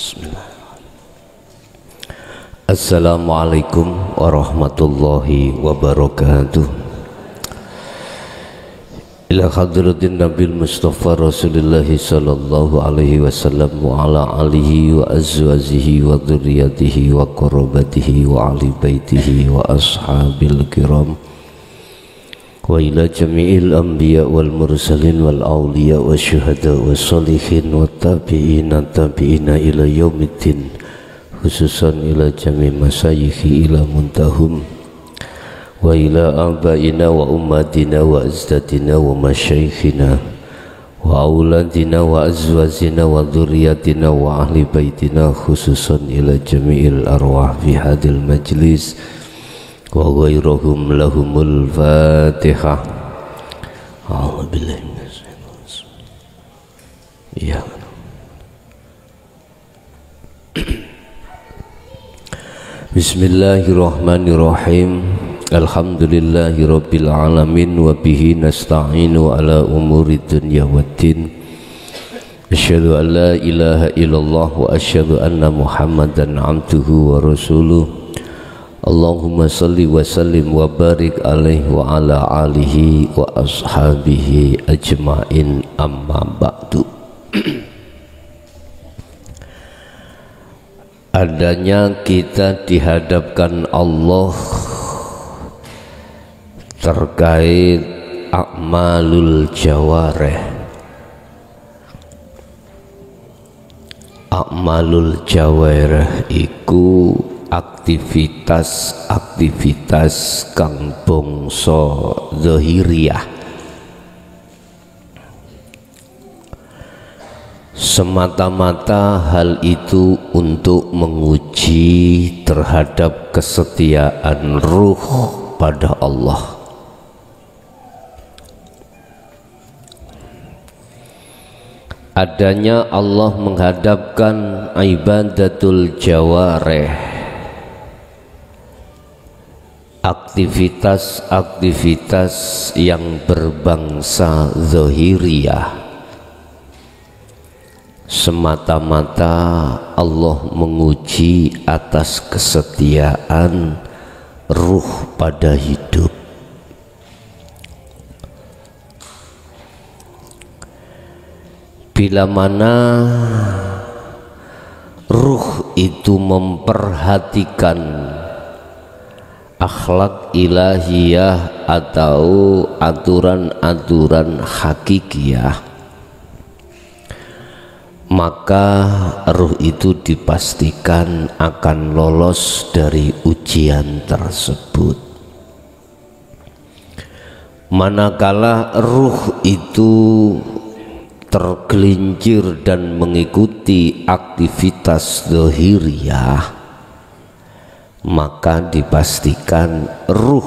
Bismillahirrahmanirrahim. Assalamualaikum warahmatullahi wabarakatuh. Ila hadratin Nabil Mustafa Rasulullah sallallahu alaihi wasallam wa ala alihi wa azwajihi wa dzurriyyatihi wa qarabatihi wa ahli baitihi wa ashabil kiram wa ila jami'il anbiya wal mursalin wal awliya wa syuhada wa sholihin wa tabi'ina ila yaumiddin, khususan ila jami' masyayikhi ila muntahum wa ila abaina wa ummatina wa azdadina wa masyayikhina wa auladina wa azwajina wa dzurriyyatina wa ahli baitina, khususan ila jami'il arwah fi hadil majlis wa ghairuhum lahumul fatihah. A'udzu billahi minasyaitonir rajim. Ya. Bismillahirrahmanirrahim. Alhamdulillahi rabbil alamin wa bihi nasta'inu ala umuri dunya waddin. Asyhadu an la ilaha illallah wa asyhadu anna Muhammadan abduhu wa rasuluh. Allahumma salli wa sallim wa barik alaihi wa ala alihi wa ashabihi ajma'in, amma ba'du. Adanya kita dihadapkan Allah terkait a'malul jawareh. A'malul jawareh iku aktivitas kang bangsa zahiriyah, semata-mata hal itu untuk menguji terhadap kesetiaan ruh pada Allah. Adanya Allah menghadapkan ibadatul jawareh, aktivitas-aktivitas yang berbangsa zahiriyah, semata-mata Allah menguji atas kesetiaan ruh pada hidup. Bila mana ruh itu memperhatikan akhlak ilahiyah atau aturan-aturan hakikiyah, maka ruh itu dipastikan akan lolos dari ujian tersebut. Manakala ruh itu tergelincir dan mengikuti aktivitas zahiriyah, maka dipastikan ruh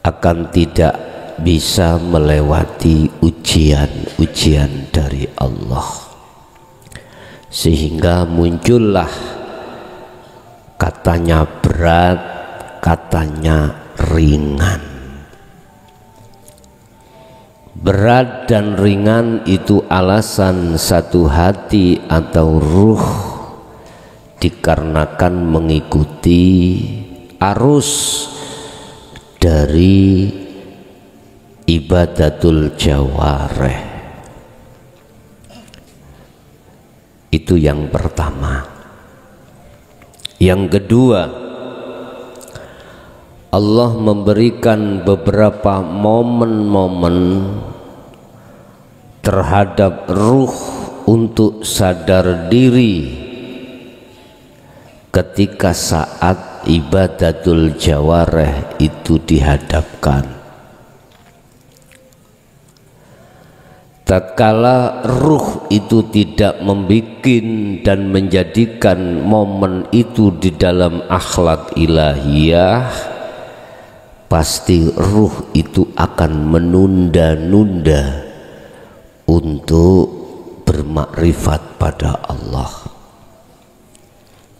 akan tidak bisa melewati ujian-ujian dari Allah, sehingga muncullah katanya berat, katanya ringan. Berat dan ringan itu alasan satu hati atau ruh dikarenakan mengikuti arus dari ibadatul jawareh. Itu yang pertama. Yang kedua, Allah memberikan beberapa momen-momen terhadap ruh untuk sadar diri ketika saat ibadatul jawareh itu dihadapkan. Tatkala ruh itu tidak membuat dan menjadikan momen itu di dalam akhlak ilahiyah, pasti ruh itu akan menunda-nunda untuk bermakrifat pada Allah.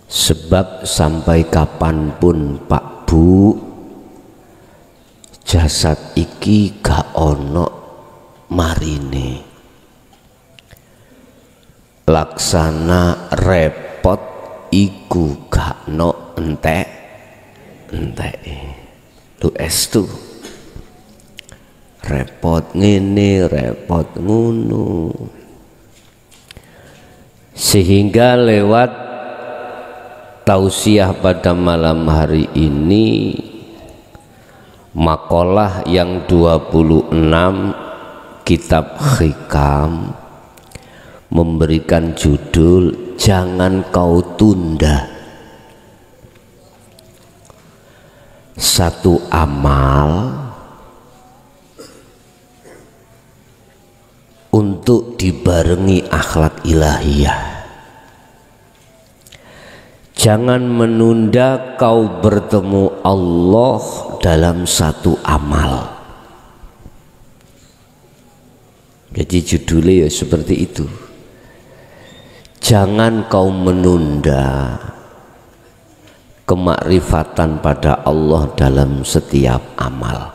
Sebab sampai kapanpun Pak Bu, jasad iki gak ono marine. laksana repot iku gak no entek lu estu repot ngene repot ngono, sehingga lewat tausiah pada malam hari ini makalah yang 26 kitab Hikam memberikan judul jangan kau tunda satu amal untuk dibarengi akhlak ilahiyah. Jangan menunda kau bertemu Allah dalam satu amal. Jadi judulnya ya seperti itu. Jangan kau menunda kemakrifatan pada Allah dalam setiap amal.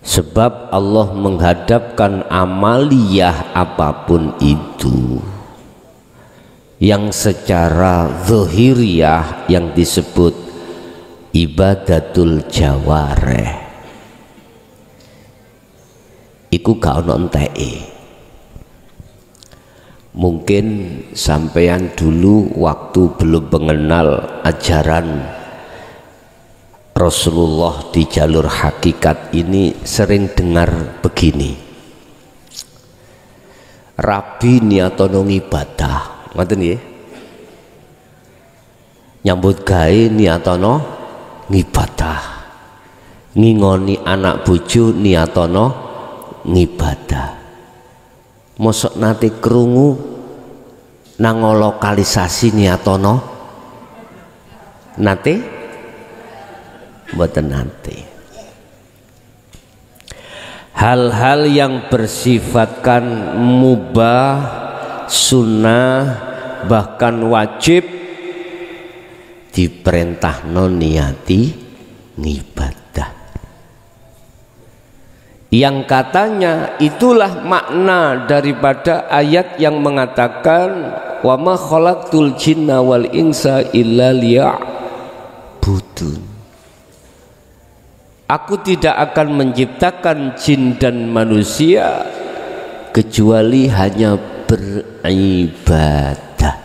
Sebab Allah menghadapkan amaliyah apapun itu yang secara zahiriyah yang disebut ibadatul jawareh iku gak ono enteke. Mungkin sampean dulu waktu belum mengenal ajaran Rasulullah di jalur hakikat ini sering dengar begini, Rabi niatono ngibadah, ngoten nggih. Nyambut gawe niatono ngibadah, ngingoni anak bojo niatono ngibadah. Mosok nate krungu nang lokalisasi niatono nate mboten nate. Hal-hal yang bersifatkan mubah, sunnah, bahkan wajib diperintahno niati ngibadah. Yang katanya itulah makna daripada ayat yang mengatakan wa ma khalaqtul jinna wal insa illa liya'budun. Aku tidak akan menciptakan jin dan manusia kecuali hanya beribadah.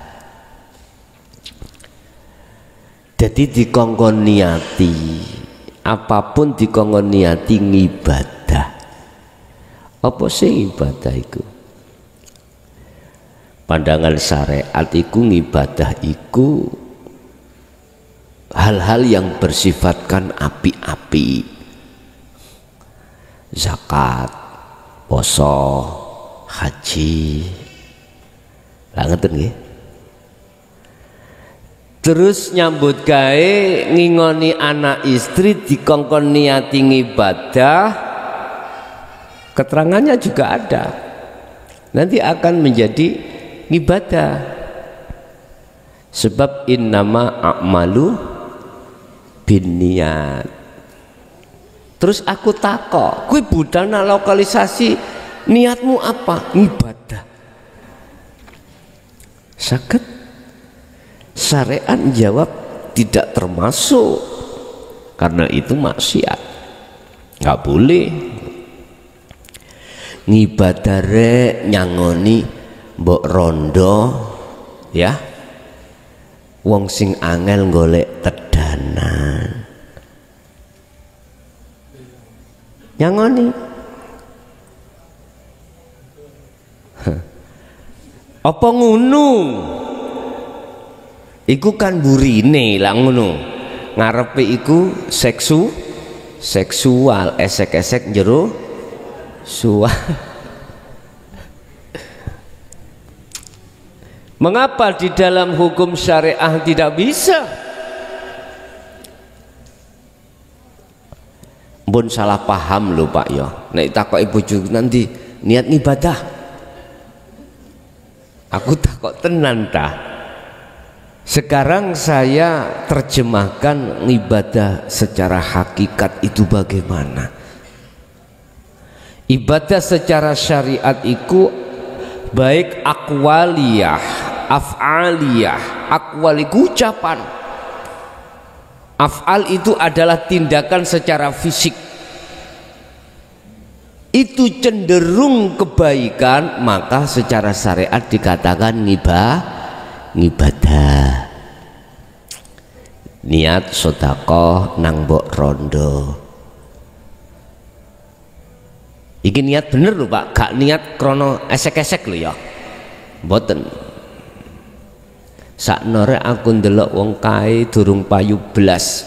Jadi dikongkon niati, apapun dikongkon niati ngibadah. Apa sih ibadah itu? Pandangan syariat iku ngibadah iku hal-hal yang bersifatkan api-api, zakat, poso, haji, lah ngeten nggih. Terus nyambut gawe ngingoni anak istri dikongkon niati ngibadah, keterangannya juga ada. Nanti akan menjadi ibadah. Sebab innama a'malu binniat. Terus aku takok, kuwi budana lokalisasi niatmu apa? Ibadah. Saged syariat jawab tidak termasuk, karena itu maksiat, nggak boleh. Ngibadare nyangoni mbok rondo ya, wong sing angel golek tedanan nyangoni. Apa ngono? Iku kan burine lah ngono, ngarepe iku seksual, esek-esek jero suah. Mengapa di dalam hukum syariah tidak bisa? Pun salah paham lho Pak ya. Nek takoki bojo nanti niat ibadah. Aku takok tenan ta. Sekarang saya terjemahkan ibadah secara hakikat itu bagaimana? Ibadah secara syariat itu baik akwaliyah, af'aliyah. Akwal itu ucapan, af'al itu adalah tindakan secara fisik, itu cenderung kebaikan, maka secara syariat dikatakan ngibadah. Niat sedekah nang mbok rondo, iki niat bener lho Pak, gak niat krono esek-esek lho ya, mboten. Saknore aku ndelok wong kae durung payu blas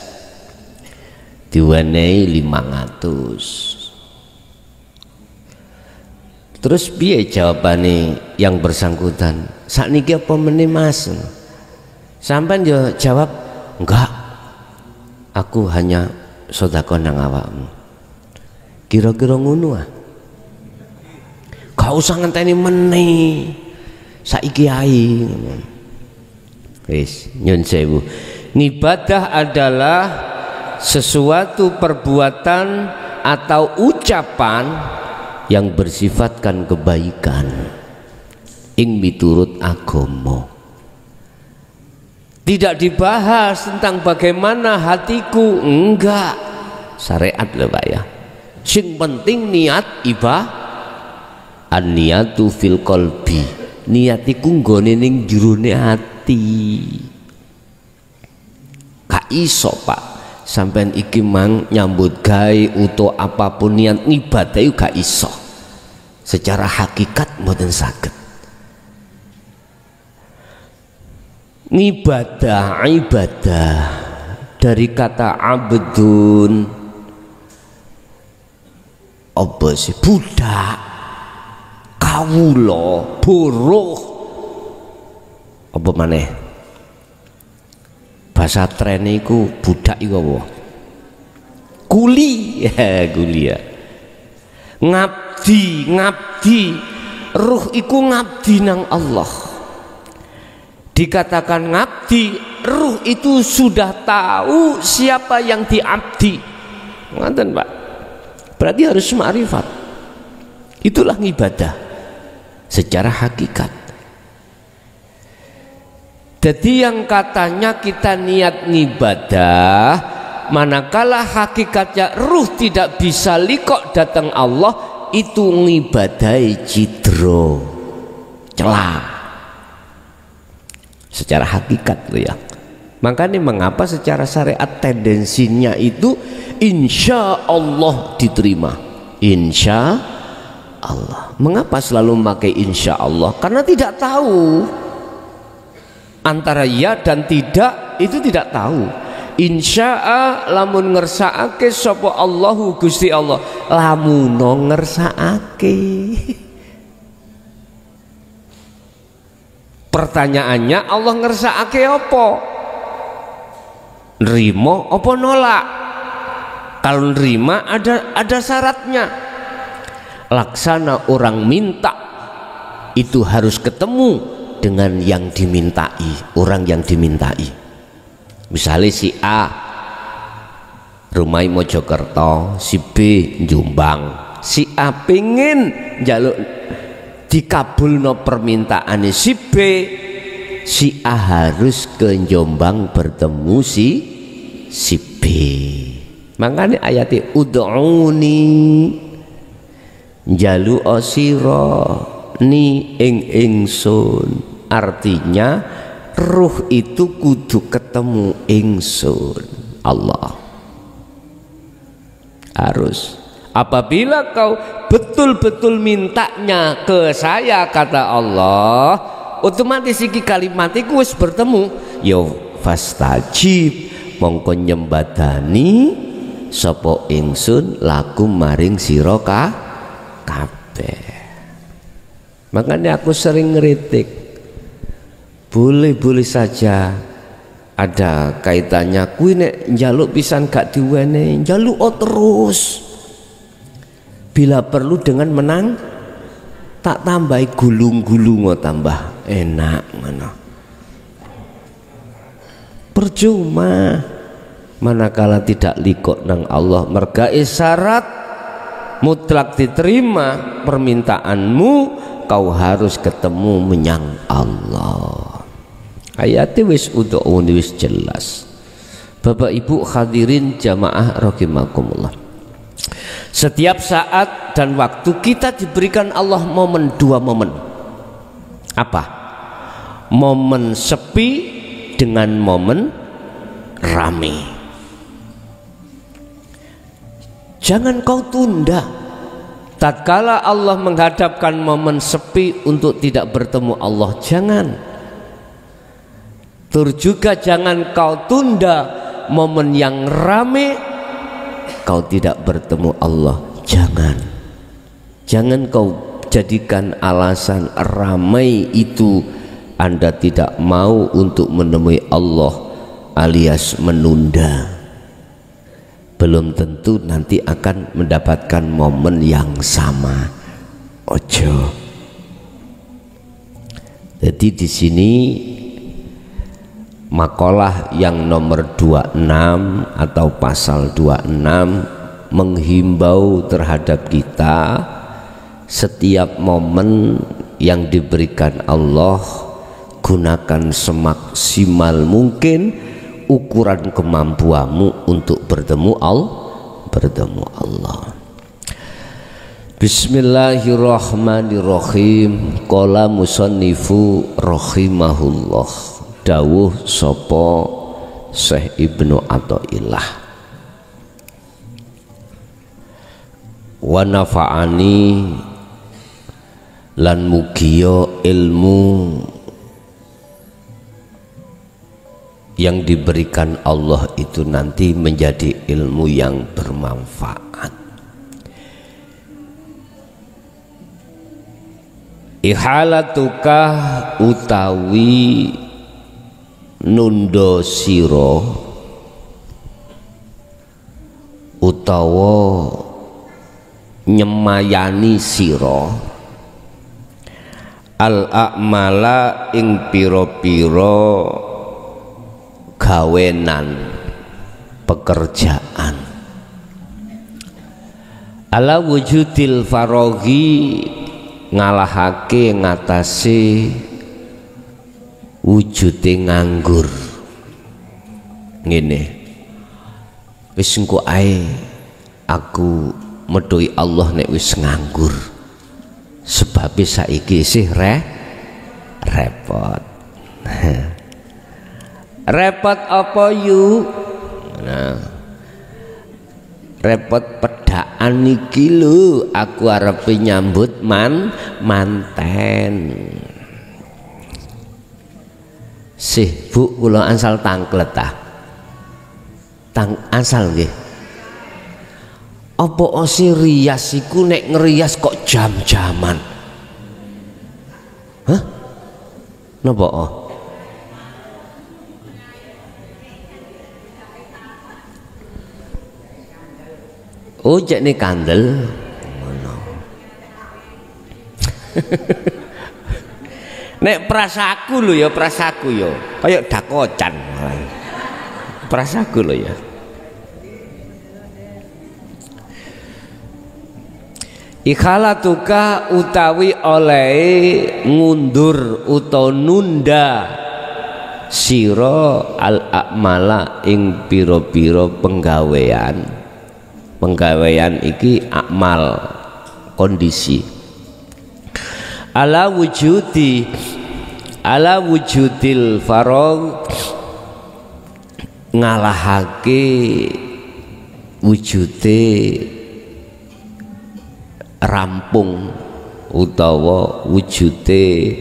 diwenehi 500. Terus piye jawabane yang bersangkutan? Sakniki apa meneh Mas? Sampeyan yo jawab, enggak, aku hanya sedekah nang awakmu. Kira-kira ngono ah. Gak usah ngenteni meneh, saiki ae. Wis, nyun sewu. Ngibadah adalah sesuatu perbuatan atau ucapan yang bersifatkan kebaikan ing miturut agama. Tidak dibahas tentang bagaimana hatiku, enggak. Syariat lho Pak ya. Sing penting niat an-niyatu fil qalbi. Niat iku nggone ning jerone ati. Gak iso Pak, sampean iki mang nyambut gawe utawa apapun niat ibadah iku gak iso. Secara hakikat mboten saged. Ibadah dari kata abdun, apa sih, budak, kawula, buruh, apa maneh bahasa tren iku budak iku apa? Kuli, ya kuli ya. Ngabdi, ruh iku ngabdi nang Allah. Dikatakan ngabdi, ruh itu sudah tahu siapa yang diabdi. Ngoten Pak. Berarti harus ma'rifat. Itulah ibadah secara hakikat. Jadi yang katanya kita niat ngibadah, manakala hakikatnya ruh tidak bisa likok datang Allah, itu ngibadai cidro, celah. Secara hakikat loh ya. Makanya mengapa secara syariat tendensinya itu insya Allah diterima. Insya Allah. Mengapa selalu memakai insya Allah? Karena tidak tahu antara ya dan tidak, itu tidak tahu. Insya'a lamun ngersakake sapa Allahu Gusti Allah, lamun ngersakake. Pertanyaannya, Allah ngersakake apa? Nrimo apa nolak? Kalau nerima ada syaratnya. Laksana orang minta itu harus ketemu dengan yang dimintai, orang yang dimintai. Misalnya si A rumah Mojokerto, si B Jombang, si A pengen njaluk dikabulno permintaane si B, si A harus ke Jombang bertemu si B. Makanya ayatnya ud'uni njaluk sira ni ing ingsun, artinya ruh itu kudu ketemu ingsun Allah. Harus. Apabila kau betul-betul mintanya ke saya, kata Allah, otomatis iki kalimat iku wis bertemu. Yo fastajib, mongko nyembadani sapa ingsun lakum maring sira kabeh. Makanya aku sering ngeritik, boleh-boleh saja ada kaitannya kuwi nek njaluk pisan gak diwenehi, njaluk terus. Bila perlu dengan menang tak tambahi gulung-gulung tambah enak mana. Percuma manakala tidak likok nang Allah, merga syarat mutlak diterima permintaanmu kau harus ketemu menyang Allah. Ayatnya wis ud'uni wis jelas. Bapak Ibu hadirin jamaah rahimakumullah. Setiap saat dan waktu kita diberikan Allah dua momen. Apa? Momen sepi dengan momen rame. Jangan kau tunda. Tatkala Allah menghadapkan momen sepi untuk tidak bertemu Allah, jangan. Juga jangan kau tunda momen yang rame kau tidak bertemu Allah. Jangan kau jadikan alasan ramai itu Anda tidak mau untuk menemui Allah alias menunda. Belum tentu nanti akan mendapatkan momen yang sama. Ojo. Jadi di sini makalah yang nomor 26 atau pasal 26 menghimbau terhadap kita setiap momen yang diberikan Allah gunakan semaksimal mungkin ukuran kemampuanmu untuk bertemu Allah. Bismillahirrahmanirrahim. Qala musannifu rahimahullah. Dawuh sapa Syekh Ibnu Athaillah. Wa nafa'ani lan mugiya ilmu yang diberikan Allah itu nanti menjadi ilmu yang bermanfaat. Ihalatuka utawi nundo siro utawa nyemayani siro al-a'mala ing piro-piro gawenan pekerjaan ala wujudil faroghi ngalahake ngatasi wujude nganggur. Ngene wis engko ae aku medhoi Allah nek wis nganggur sebab saiki isih repot. Repot apa yuk? Nah, repot pedaan iki lho, aku arep nyambut manten. Sih Bu, kula ansal tangklet ta. Ansal nggih. Apa sih rias iku nek ngerias kok jam-jaman? Hah? Napa? Oh cek nih kandel nek prasaku lho ya, prasaku ya kayak dakocan prasaku lho ya. Ikhalatuka utawi oleh ngundur utawa nunda sira al-a'mala ing pira-pira penggawean iki akmal kondisi ala wujudil faragh ngalahake wujude rampung utawa wujude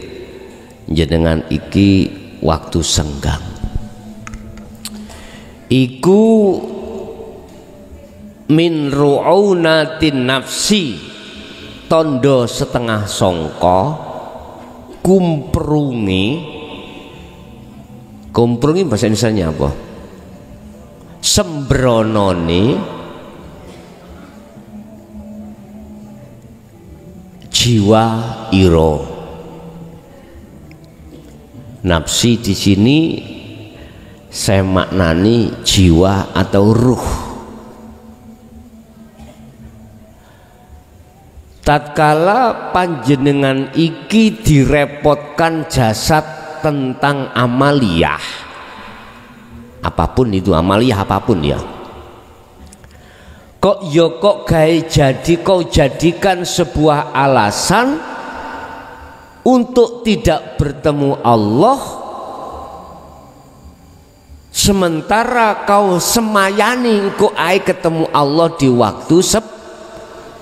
jenengan iki waktu senggang iku min ru'unatin nafsi tondo setengah songko kumprungi bahasa Indonesianya apa? Sembrononi jiwa iro. Nafsi di sini saya maknani jiwa atau ruh. tatkala panjenengan iki direpotkan jasad tentang amaliyah, apapun itu amaliyah apapun ya, kok kau jadikan sebuah alasan untuk tidak bertemu Allah, sementara kau semayani kau ketemu Allah di waktu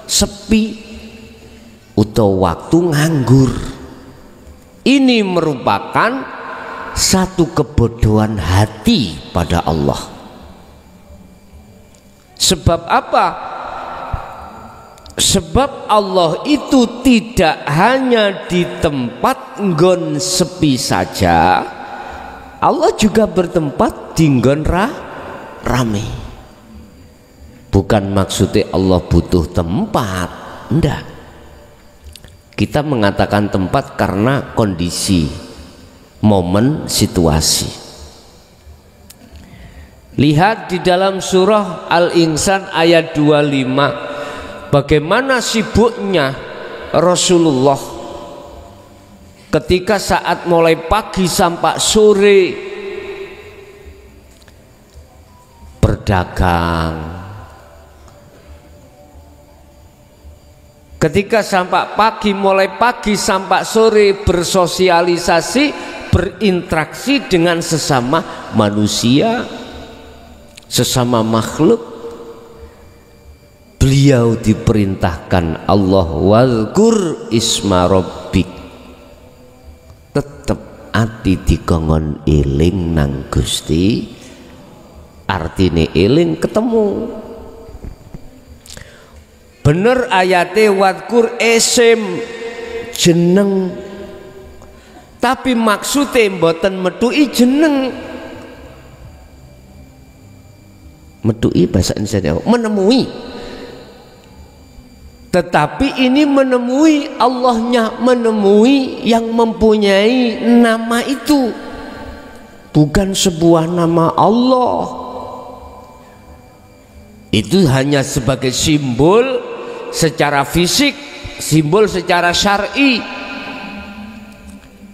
sepi atau waktu nganggur. Ini merupakan satu kebodohan hati pada Allah. Sebab apa? Sebab Allah itu tidak hanya di tempat nggon sepi saja, Allah juga bertempat di nggon rame. Bukan maksudnya Allah butuh tempat, enggak. Kita mengatakan tempat karena kondisi, momen, situasi. Lihat di dalam surah Al-Insan ayat 25, bagaimana sibuknya Rasulullah ketika saat mulai pagi sampai sore berdagang, ketika mulai pagi sampai sore bersosialisasi, berinteraksi dengan sesama manusia, sesama makhluk. Beliau diperintahkan Allah, wazkur isma rabbik, tetep ati dikongkon eling nang Gusti, artine eling ketemu. Bener ayate wadkur esim jeneng, tapi maksudnya mboten metui jeneng. Metui bahasa Indonesia menemui, tetapi ini menemui Allahnya, menemui yang mempunyai nama itu, bukan sebuah nama Allah. Itu hanya sebagai simbol secara fisik, simbol secara syar'i,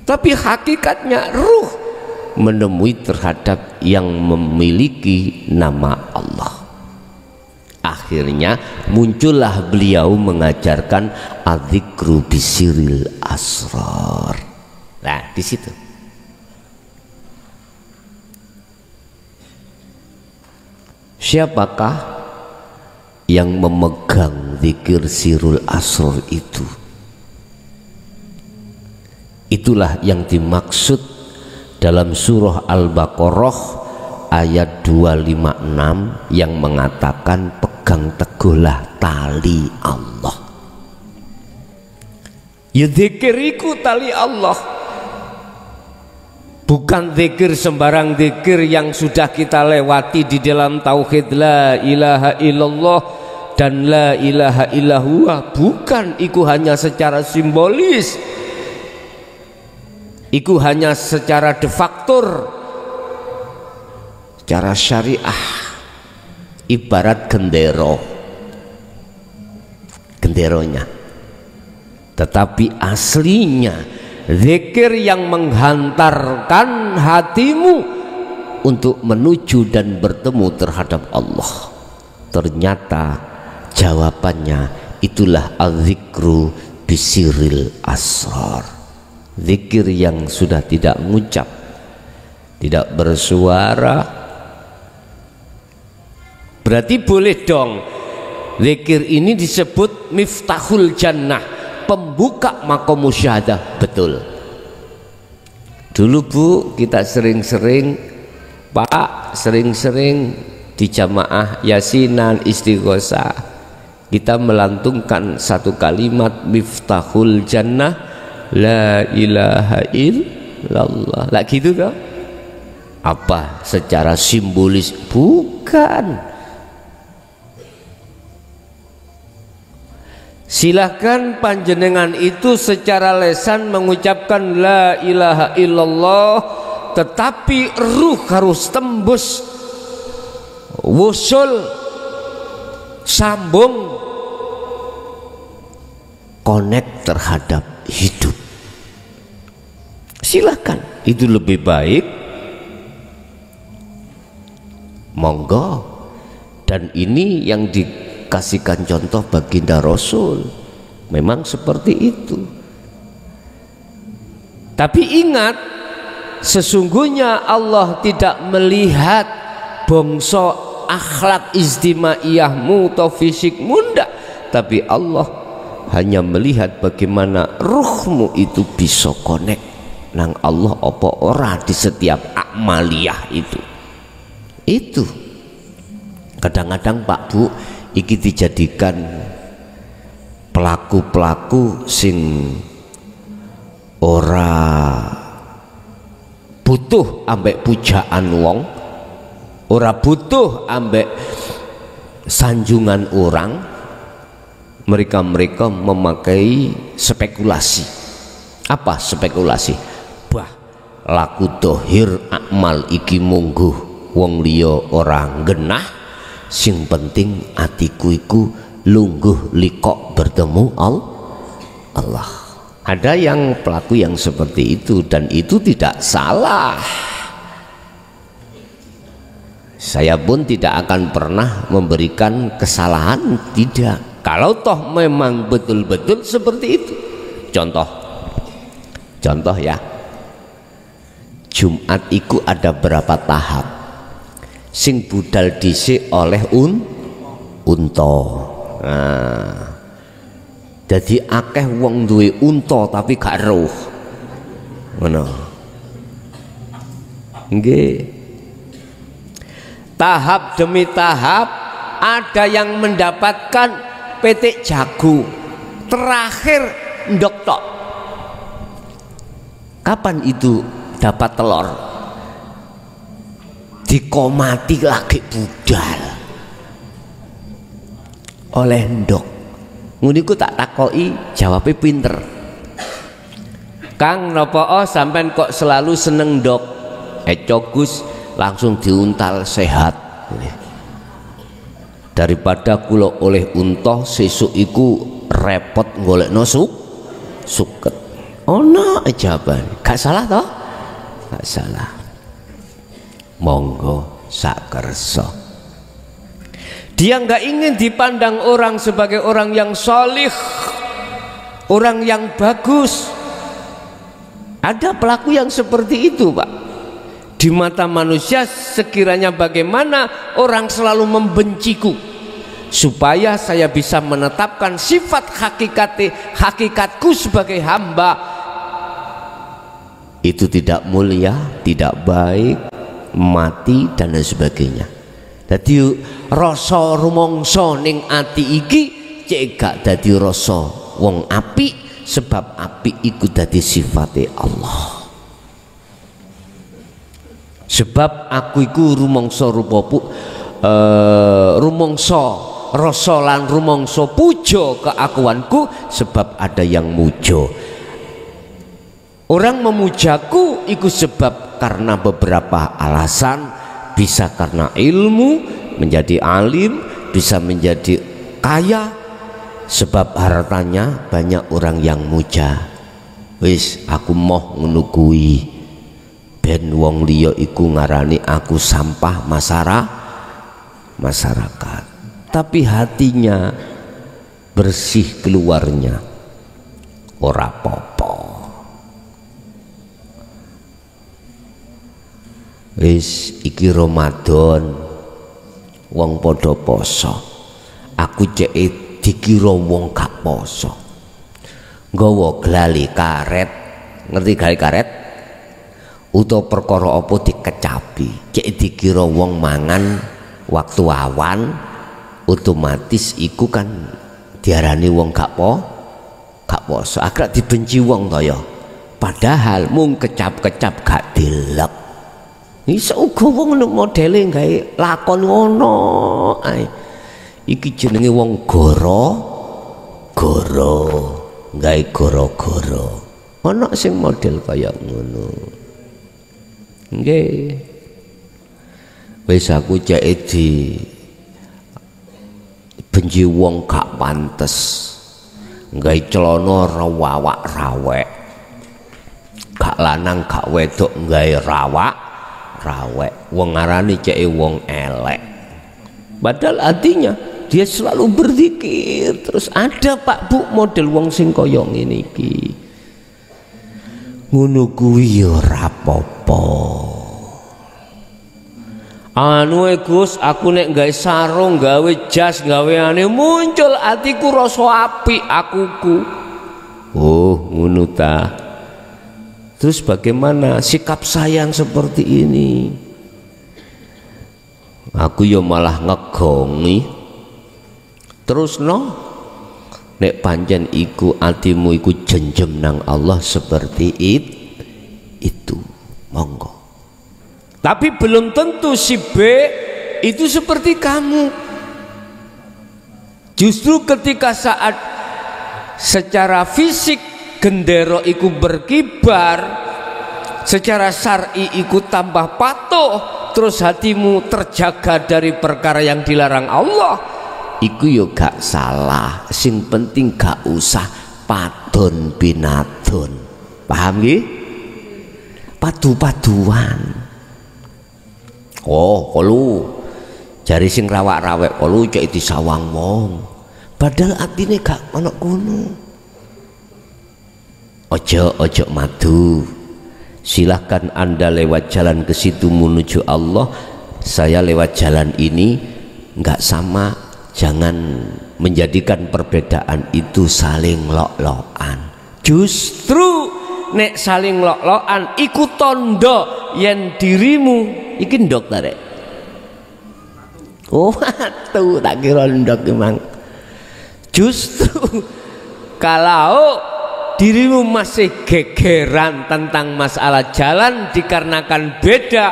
tapi hakikatnya ruh menemui terhadap yang memiliki nama Allah. Akhirnya muncullah beliau mengajarkan adzikru bisiril asrar. Nah, di situ siapakah yang memegang zikir sirul asrar itu? Itulah yang dimaksud dalam surah Al-Baqarah ayat 256 yang mengatakan pegang teguhlah tali Allah. Ya zikiriku tali Allah, bukan zikir sembarang zikir yang sudah kita lewati di dalam tauhid la ilaha illallah dan la ilaha illallah. Bukan, itu hanya secara simbolis, itu hanya secara de facto, secara syariah, ibarat genderonya. Tetapi aslinya zikir yang menghantarkan hatimu untuk menuju dan bertemu terhadap Allah. Ternyata jawabannya itulah al-zikru bisiril asrar. Zikir yang sudah tidak mengucap, tidak bersuara. Berarti boleh dong zikir ini disebut miftahul jannah, pembuka makom musyahadah. Betul. Dulu Bu, kita sering-sering di jamaah yasinan istighosah kita melantunkan satu kalimat miftahul jannah la ilaha illallah. Lah gitu toh? Apa secara simbolis? Bukan. Silahkan panjenengan itu secara lesan mengucapkan la ilaha illallah, tetapi ruh harus tembus, wusul, sambung connect terhadap hidup. Silakan, itu lebih baik, monggo. Dan ini yang dikasihkan contoh baginda Rasul, memang seperti itu. Tapi ingat, sesungguhnya Allah tidak melihat bangsa akhlak istimaiyahmu atau fisikmu, ndak, tapi Allah hanya melihat bagaimana ruhmu itu bisa connect nang Allah apa ora di setiap amaliyah itu. Itu kadang-kadang Pak Bu iki dijadikan pelaku-pelaku sing ora butuh ambek pujaan wong, ora butuh ambek sanjungan orang. Mereka memakai spekulasi. Apa spekulasi? Bah, laku dohir akmal iki mungguh wong liya ora genah, sing penting atiku iku lungguh likok bertemu Allah. Ada yang pelaku yang seperti itu, dan itu tidak salah. Saya pun tidak akan pernah memberikan kesalahan, tidak. Kalau toh memang betul-betul seperti itu. Contoh ya, Jumat itu ada berapa tahap? Sing budal dhisik oleh unta. Nah, jadi akeh wong duwe unta tapi gak roh. Ngono. Nggih. Tahap demi tahap ada yang mendapatkan petik jago, terakhir ndok tok. Kapan itu dapat telur? Dikomati lagi budal oleh ndok. Nguniku tak takoki, jawabnya pinter. Kang nopo sampean kok selalu seneng ndok? Gus, langsung diuntal sehat. Daripada kula oleh unta sesuk iku repot golekno suket. Ono jawaban, gak salah toh? Gak salah. Monggo sak kersa. Dia nggak ingin dipandang orang sebagai orang yang solih, orang yang bagus. Ada pelaku yang seperti itu, Pak. Di mata manusia sekiranya bagaimana orang selalu membenciku, supaya saya bisa menetapkan sifat hakikatku sebagai hamba. Itu tidak mulia, tidak baik, mati dan lain sebagainya. Jadi rasa rumangsa ning ati iki cek gak dadi rasa wong apik, sebab apik iku dadi sifate Allah. Sebab aku iku rumangsa rupaku rumangsa rasa lan rumangsa puja keakuanku, sebab ada yang muja. Orang memujaku iku sebab karena beberapa alasan, bisa karena ilmu, menjadi alim, bisa menjadi kaya, sebab hartanya banyak orang yang muja. Wis aku moh ngono kuwi. Ben wong liya iku ngarani aku sampah masyarakat, tapi hatinya bersih keluarnya, ora apa-apa. Wis iki Ramadan, wong padha poso, aku cek dikira wong gak poso, nggawa glali karet, ngerti glali karet? Utawa perkara apa dikecapi, cek dikira wong mangan waktu awan, otomatis iku kan diarani wong gak poso, agak dibenci wong to ya. Padahal mung kecap-kecap gak dilep. Iso uga wong modele gawe lakon ngono ae. Iki jenenge wong goro-goro, gawe goro-goro. Ana sing model kaya ngono. Nggih. Wis aku cek di benci wong gak pantes. nggawe celana rawak rawek, gak lanang gak wedok nggawe rawak rawek, wong ngarani cek wong elek. Padahal artinya dia selalu berzikir terus. Ada Pak Bu model wong sing kaya ngene iki. Ngono kuwi ya ora apa-apa. Anu Gus, aku nek gawe sarung, gawe jas, gawe ane muncul atiku rasa apik akuku. Oh, ngono ta. Terus bagaimana sikap sayang seperti ini? Aku ya malah ngegongi. Terus no, nek pancen iku atimu iku jenjem nang Allah seperti itu, monggo. Tapi belum tentu si B itu seperti kamu. Justru ketika saat secara fisik gendero iku berkibar, secara syar'i iku tambah patuh, terus hatimu terjaga dari perkara yang dilarang Allah, iku yo gak salah. Sing penting gak usah padon binadon. Paham nggih? Padu-paduan. Oh, kalau jari sing rawak-rawek kalau cek disawang wong, padahal atine gak ono kono. Ojo madu. Silahkan Anda lewat jalan ke situ menuju Allah. Saya lewat jalan ini nggak sama. Jangan menjadikan perbedaan itu saling lok-lokan. Justru nek saling lok-lokan iku tondo yen dirimu iki ndok tarik. Oh, tuh tak kira ndok emang. Justru kalau dirimu masih gegeran tentang masalah jalan dikarenakan beda,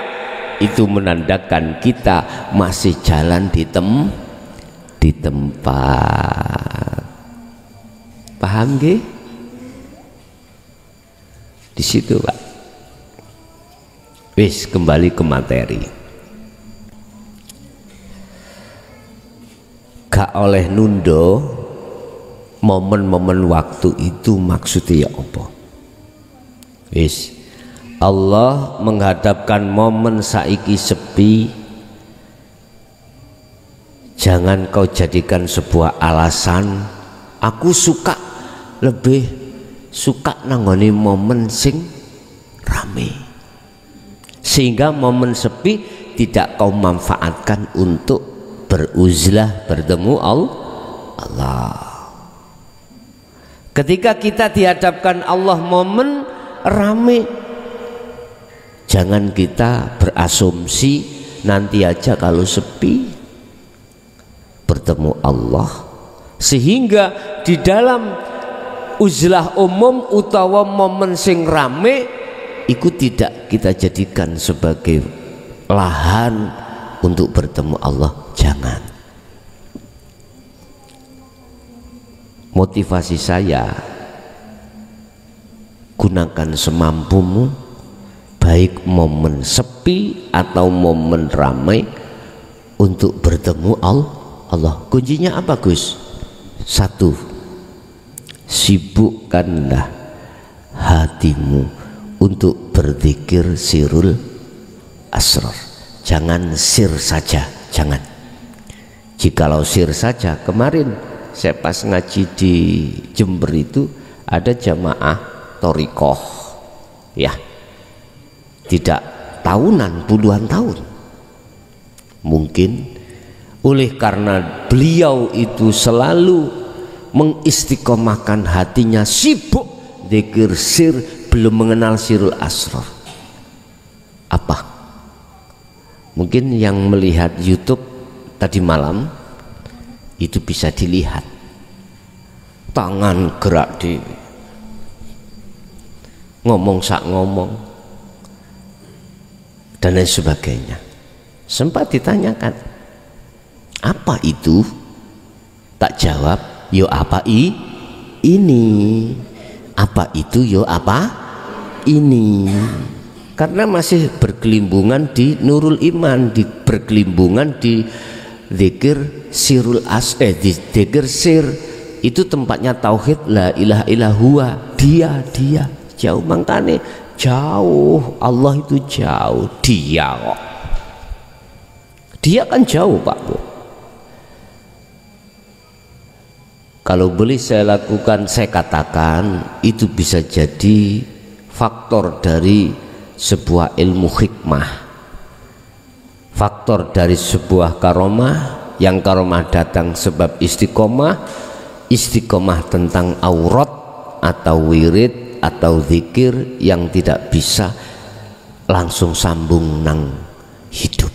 itu menandakan kita masih jalan di tempat. Paham nggih? Di situ Pak. Wis, kembali ke materi. Gak oleh nundo momen-momen waktu itu, maksudnya apa? Wis, Allah menghadapkan momen saiki sepi, jangan kau jadikan sebuah alasan. Aku lebih suka nangoni momen sing rame, sehingga momen sepi tidak kau manfaatkan untuk beruzlah bertemu Allah. Ketika kita dihadapkan Allah momen rame, jangan kita berasumsi nanti aja kalau sepi bertemu Allah, sehingga di dalam uzlah umum utawa momen sing rame itu tidak kita jadikan sebagai lahan untuk bertemu Allah. Jangan. Motivasi saya, gunakan semampumu, baik momen sepi atau momen ramai, untuk bertemu Allah. Kuncinya apa Gus? Satu, sibukkanlah hatimu untuk berzikir sirul asrar. Jangan sir saja, jangan. Jikalau sir saja, kemarin saya pas ngaji di Jember itu ada jamaah torikoh, ya, tidak tahunan, puluhan tahun. Mungkin oleh karena beliau itu selalu mengistiqomahkan hatinya, sibuk zikir sir, belum mengenal sirul asrar. Apa? Mungkin yang melihat YouTube tadi malam itu bisa dilihat tangan gerak di ngomong sak ngomong dan lain sebagainya. Sempat ditanyakan apa itu, tak jawab, yo apa ini, apa itu, yo apa ini, karena masih bergelimbungan di Nurul Iman, bergelimbungan di zikir sirul di zikir sir itu tempatnya tauhid la ilaha illallah, dia jauh, makanya jauh, Allah itu jauh, dia kok, dia kan jauh Pak Bu. Kalau boleh saya lakukan, saya katakan itu bisa jadi faktor dari sebuah ilmu hikmah, faktor dari sebuah karomah, yang karomah datang sebab istiqomah, istiqomah tentang aurat atau wirid atau zikir yang tidak bisa langsung sambung nang hidup.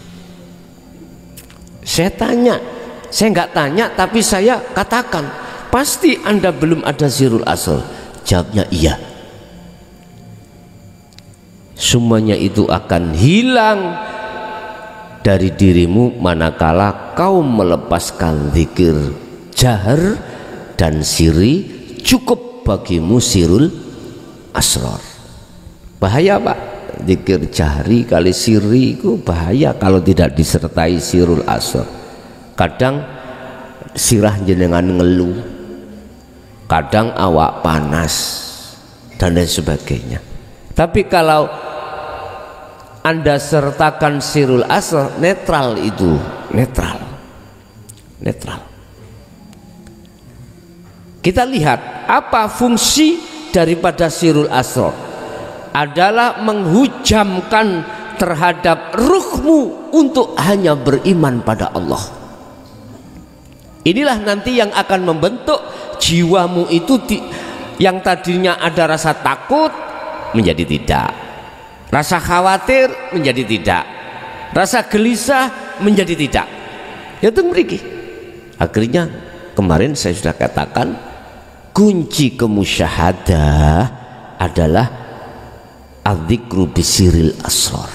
Saya tanya, saya nggak tanya tapi saya katakan, pasti Anda belum ada sirul asr. Jawabnya iya. Semuanya itu akan hilang dari dirimu manakala kau melepaskan zikir jahar dan siri, cukup bagimu sirul asrar. Bahaya Pak, zikir jahri kali siri itu bahaya kalau tidak disertai sirul asrar. Kadang sirah jenengan ngeluh, kadang awak panas dan lain sebagainya. Tapi kalau Anda sertakan sirul asr, netral itu, netral. Kita lihat apa fungsi daripada sirul asr, adalah menghujamkan terhadap ruhmu untuk hanya beriman pada Allah. Inilah nanti yang akan membentuk jiwamu itu, yang tadinya ada rasa takut menjadi tidak, rasa khawatir menjadi tidak, rasa gelisah menjadi tidak. Itu mereka. Akhirnya kemarin saya sudah katakan, kunci kemusyahadah adalah adzikru bisiril asrar.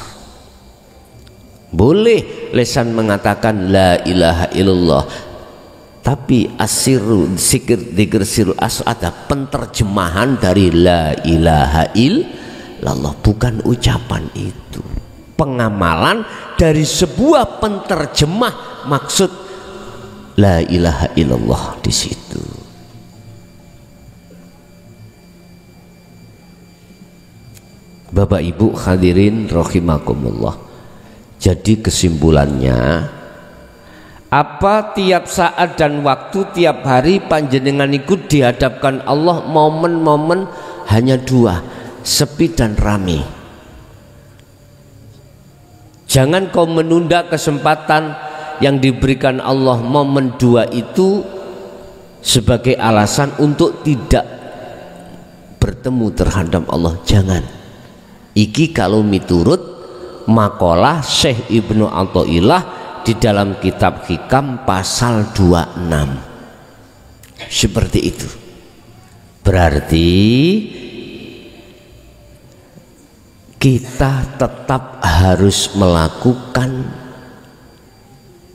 Boleh lesan mengatakan la ilaha illallah, tapi asiru zikir sirul asr ada penterjemahan dari la ilaha illallah, bukan ucapan itu, pengamalan dari sebuah penterjemah maksud la ilaha illallah di situ. Bapak Ibu hadirin rahimakumullah. Jadi kesimpulannya, apa tiap saat dan waktu, tiap hari panjenengan ikut dihadapkan Allah, momen-momen hanya dua, sepi dan rame. Jangan kau menunda kesempatan yang diberikan Allah, momen dua itu sebagai alasan untuk tidak bertemu terhadap Allah. Jangan. Iki kalau miturut makalah Syekh Ibnu Athaillah di dalam kitab Hikam pasal 26. Seperti itu. Berarti kita tetap harus melakukan,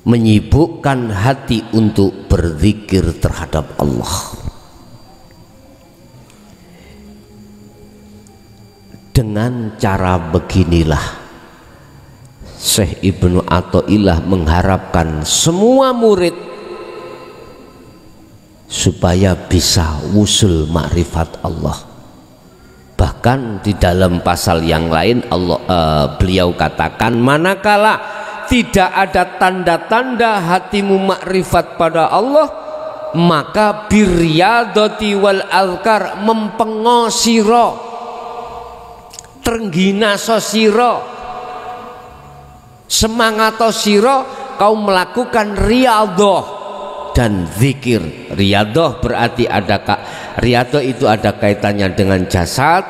menyibukkan hati untuk berzikir terhadap Allah. Dengan cara beginilah Syekh Ibnu Athaillah mengharapkan semua murid supaya bisa wusul makrifat Allah. Bahkan di dalam pasal yang lain beliau katakan, manakala tidak ada tanda-tanda hatimu makrifat pada Allah, maka biryadati wal azkar, mempengo sira, trenggina sosiro, semangat siro kau melakukan riyadhah dan zikir. Riyadhah berarti riyadhah itu ada kaitannya dengan jasad.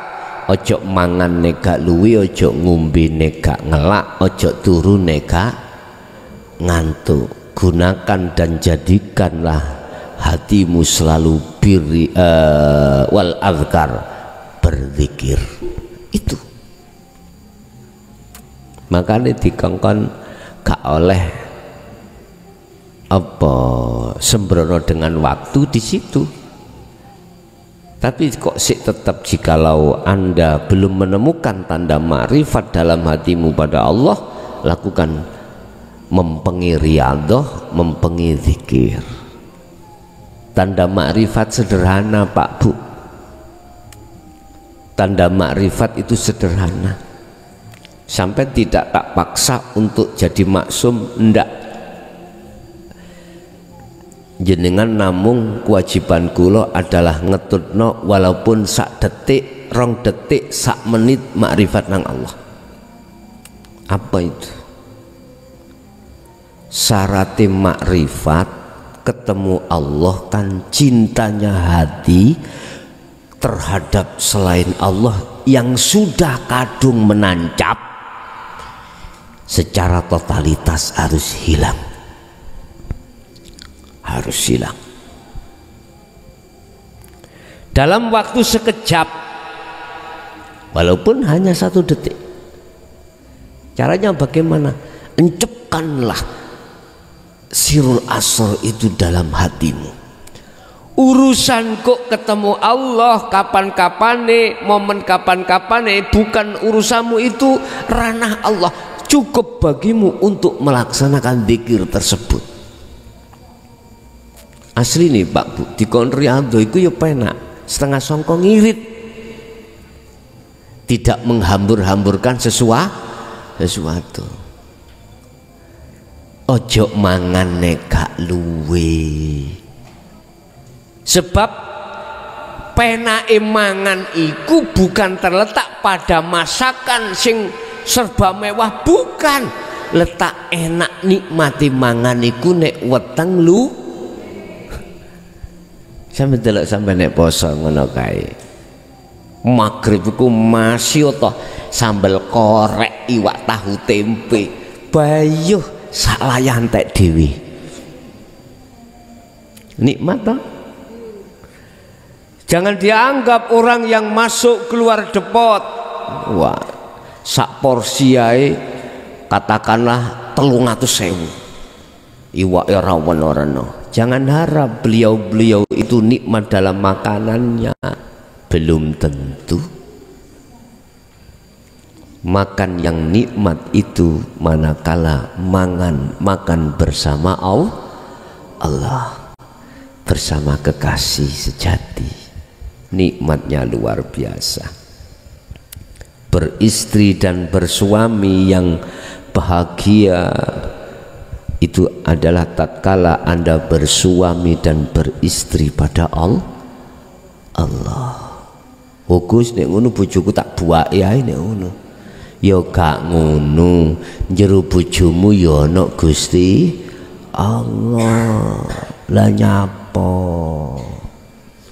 Ojo mangan nega luwi, ojo ngumbi nega ngelak, ojo turu nega ngantuk. Gunakan dan jadikanlah hatimu selalu wal azkar, berzikir. Itu makanya dikongkon gak oleh apa sembrono dengan waktu di situ. Tapi kok sih tetap, jikalau Anda belum menemukan tanda makrifat dalam hatimu pada Allah, lakukan mempengi riyadhah, mempengi zikir. Tanda makrifat sederhana Pak Bu. Tanda makrifat itu sederhana. Sampai tidak tak paksa untuk jadi maksum, ndak. Jenengan namung kewajiban kula adalah ngetutno walaupun sak detik, rong detik, sak menit makrifat nang Allah. Apa itu? Syarat makrifat ketemu Allah kan cintanya hati terhadap selain Allah yang sudah kadung menancap secara totalitas harus hilang, harus hilang dalam waktu sekejap, walaupun hanya 1 detik. Caranya bagaimana? Encapkanlah sirul asr itu dalam hatimu. Urusan kok ketemu Allah kapan-kapane, momen kapan-kapane, bukan urusanmu, itu ranah Allah. Cukup bagimu untuk melaksanakan zikir tersebut. Asli nih Pak Bu, dikon riyadhah iku ya penak, setengah songkong ngirit, tidak menghambur-hamburkan sesuatu. Ojo mangan nek gak luwe. Sebab penake mangan iku bukan terletak pada masakan sing serba mewah, bukan. Letak enak nikmati mangan iku nek weteng lu. Sampe delok sampe nek poso ngono kae. Magrib iku masih toh sambel korek, iwak tahu tempe. Bayuh sak layah entek dhewe. Nikmat toh? Jangan dianggap orang yang masuk keluar depot, wah, sak porsi ae katakanlah 300.000 iwak ya rawon orano. Jangan harap beliau-beliau itu nikmat dalam makanannya, belum tentu. Makan yang nikmat itu manakala makan bersama Allah, bersama kekasih sejati. Nikmatnya luar biasa. Beristri dan bersuami yang bahagia itu adalah tatkala Anda bersuami dan beristri pada Allah. Fokus nek ngono bojoku tak buake ae nek ngono. Ya gak ngono, jero bojomu ya ana Gusti Allah. Lah nyapa?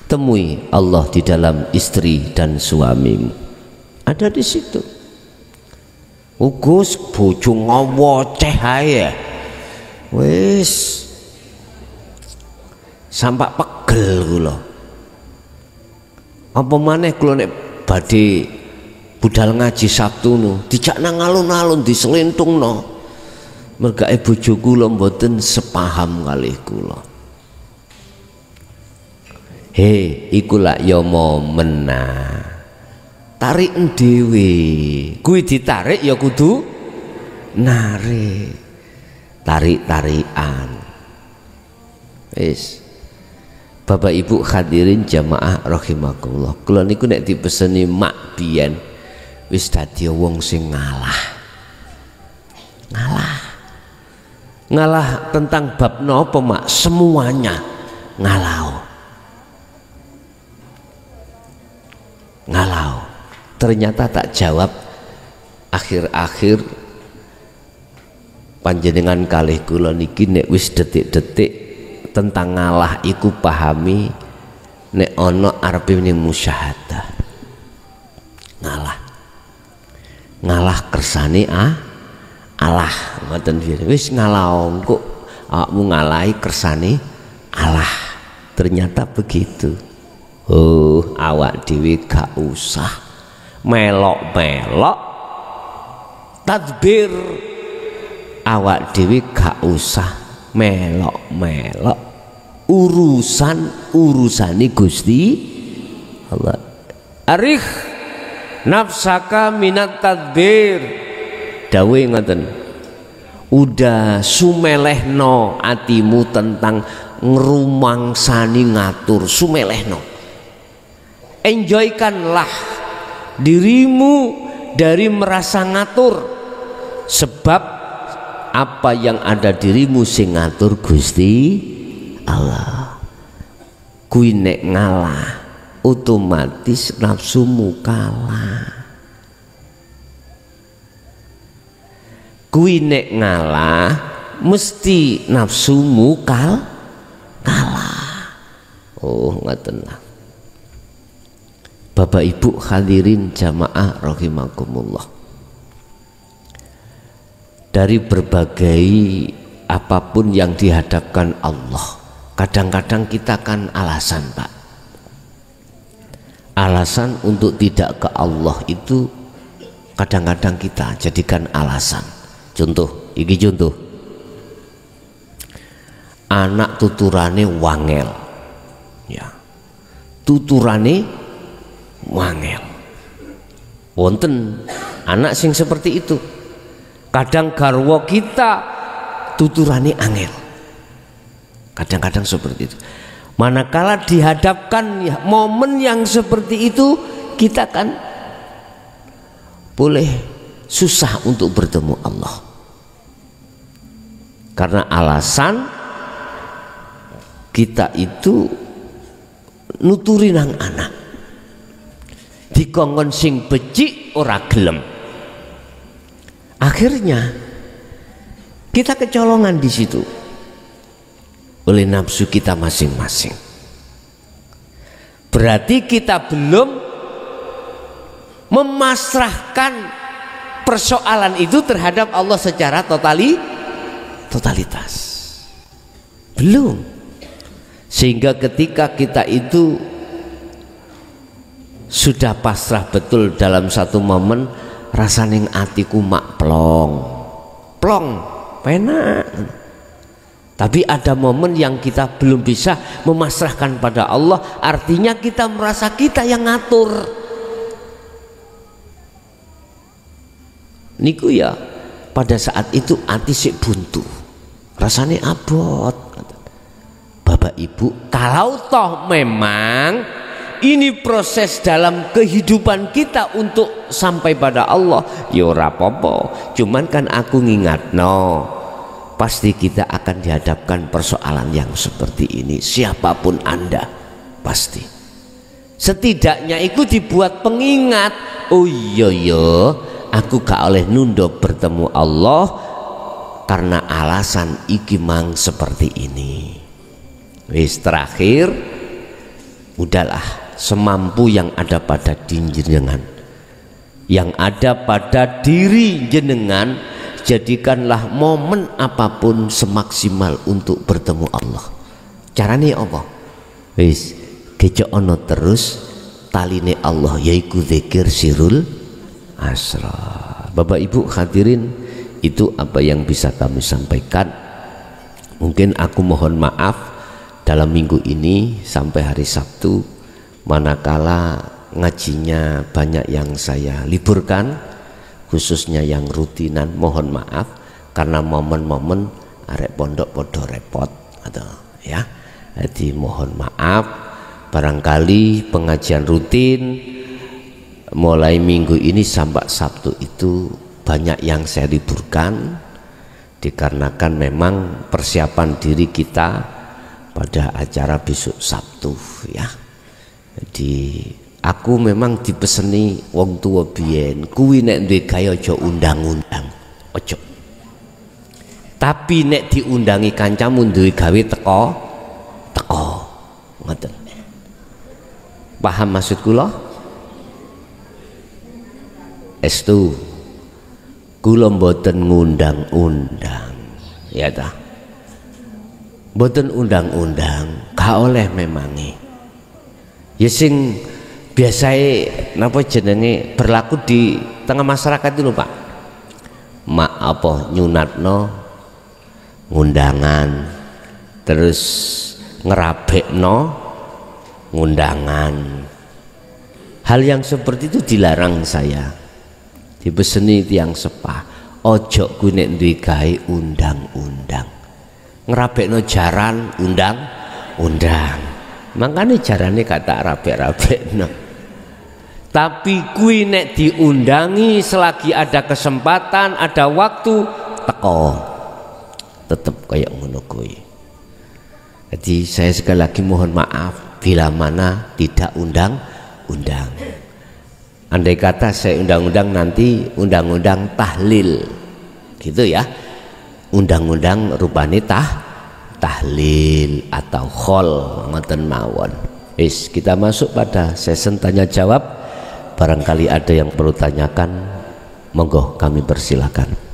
Temui Allah di dalam istri dan suamimu. Ada di situ. Ugus bojo ngowoceh ae. Wis sampak pegel kula. Apa maneh kula nek badhe budal ngaji Sabtu nu dijak nang alun-alun diselintungno. Mergae bojo kula mboten sepaham kalih kula. Iku lak ya momen. Tarik dhewe. Kuwi ditarik ya kudu narik. Tarik-tarikan. Wis. Bapak Ibu hadirin jamaah rahimakumullah. Kula niku nek dipeseni mak biyen wis dadi wong sing ngalah. Ngalah tentang bab napa mak? Semuanya ngalau. Ternyata tak jawab. Akhir-akhir panjenengan kalih kula niki nek wis detik-detik tentang ngalah iku pahami nek ana arepe ning musyahadah. Ngalah kersane Allah ngoten wis ngalah kok awakmu ngalahi kersane Allah. Ternyata begitu. Awak dhewe gak usah melok-melok tadbir. Awak dhewe gak usah melok-melok urusane Gusti Allah. Arikh nafsaka minat tadbir. Dawe ngoten. Udah sumelehno atimu tentang ngrumangsani ngatur sumelehno. Enjoykanlah dirimu dari merasa ngatur, sebab apa yang ada dirimu sing ngatur Gusti Allah. Kuwi nek ngalah otomatis nafsumu kalah. Kuwi nek ngalah mesti nafsumu kalah. Oh ngoten lah. Bapak Ibu hadirin jamaah rahimakumullah. Dari berbagai apapun yang dihadapkan Allah, kadang-kadang kita kan alasan, Pak. Alasan untuk tidak ke Allah itu kadang-kadang kita jadikan alasan. Contoh, iki contoh. Anak tuturane wangel. Ya. Tuturane wangel. Wonten anak sing seperti itu. Kadang garwa kita tuturane angel. Kadang-kadang seperti itu. Manakala dihadapkan momen yang seperti itu, kita kan boleh susah untuk bertemu Allah. Karena alasan kita itu nuturi nang anak. Dikongkon sing becik ora gelem. Akhirnya kita kecolongan di situ oleh nafsu kita masing-masing. Berarti kita belum memasrahkan persoalan itu terhadap Allah secara totalitas. Belum. Sehingga ketika kita itu sudah pasrah betul dalam satu momen, rasaning atiku mak plong penak. Tapi ada momen yang kita belum bisa memasrahkan pada Allah, artinya kita merasa kita yang ngatur. Niku ya pada saat itu ati sik buntu, rasanya abot. Bapak Ibu, kalau toh memang ini proses dalam kehidupan kita untuk sampai pada Allah, ya ora apa-apa. Cuman kan aku ngingatno, pasti kita akan dihadapkan persoalan yang seperti ini, siapapun Anda pasti. Setidaknya itu dibuat pengingat, oh iya ya, aku gak oleh nundo bertemu Allah karena alasan iki mang seperti ini. Wis terakhir, udahlah, semampu yang ada pada diri jenengan, yang ada pada diri jenengan, jadikanlah momen apapun semaksimal untuk bertemu Allah. Carane apa? Wis gejono terus taline Allah, yaiku zikir sirul asrar. Bapak Ibu hadirin, itu apa yang bisa kami sampaikan. Mungkin aku mohon maaf dalam minggu ini sampai hari Sabtu, manakala ngajinya banyak yang saya liburkan, khususnya yang rutinan, mohon maaf karena momen-momen arek pondok podo repot atau ya. Jadi mohon maaf, barangkali pengajian rutin mulai minggu ini sampai Sabtu itu banyak yang saya liburkan dikarenakan memang persiapan diri kita pada acara besok Sabtu ya. Jadi aku memang dipeseni wong tua biyen, kuwi nek duwe gawe aja undang-undang, ojo. Tapi nek diundangi kancamu duwe gawe teko. Ngoten. Paham maksud kula? Estu kula mboten ngundang-undang, ya ta? Mboten undang-undang, gak oleh memangi. Ya sing biasae napa jenenge berlaku di tengah masyarakat itu lho Pak. Mak apa nyunatno ngundangan, terus ngerabekno ngundangan. Hal yang seperti itu dilarang saya. Dipeseni tiang sepah, ojo ku nek duwe gawe undang-undang. ngerabekno jaran undang. Makanya jarane kata rabek-rabekno. Tapi kui nek diundangi selagi ada kesempatan, ada waktu, teko. Tetep kayak ngono kui. Jadi saya sekali lagi mohon maaf bila mana tidak undang. Andai kata saya undang-undang nanti undang-undang tahlil, gitu ya. Undang-undang rupane tahlil atau khol ngoten mawon. Kita masuk pada sesi tanya jawab. Barangkali ada yang perlu tanyakan, monggo kami persilakan.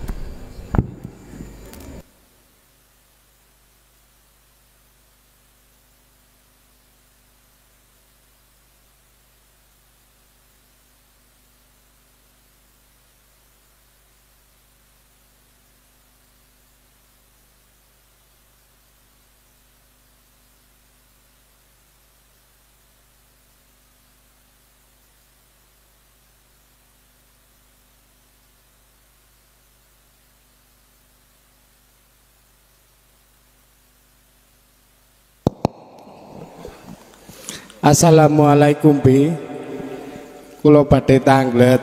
Assalamualaikum Bi. Kula badhe tanglet.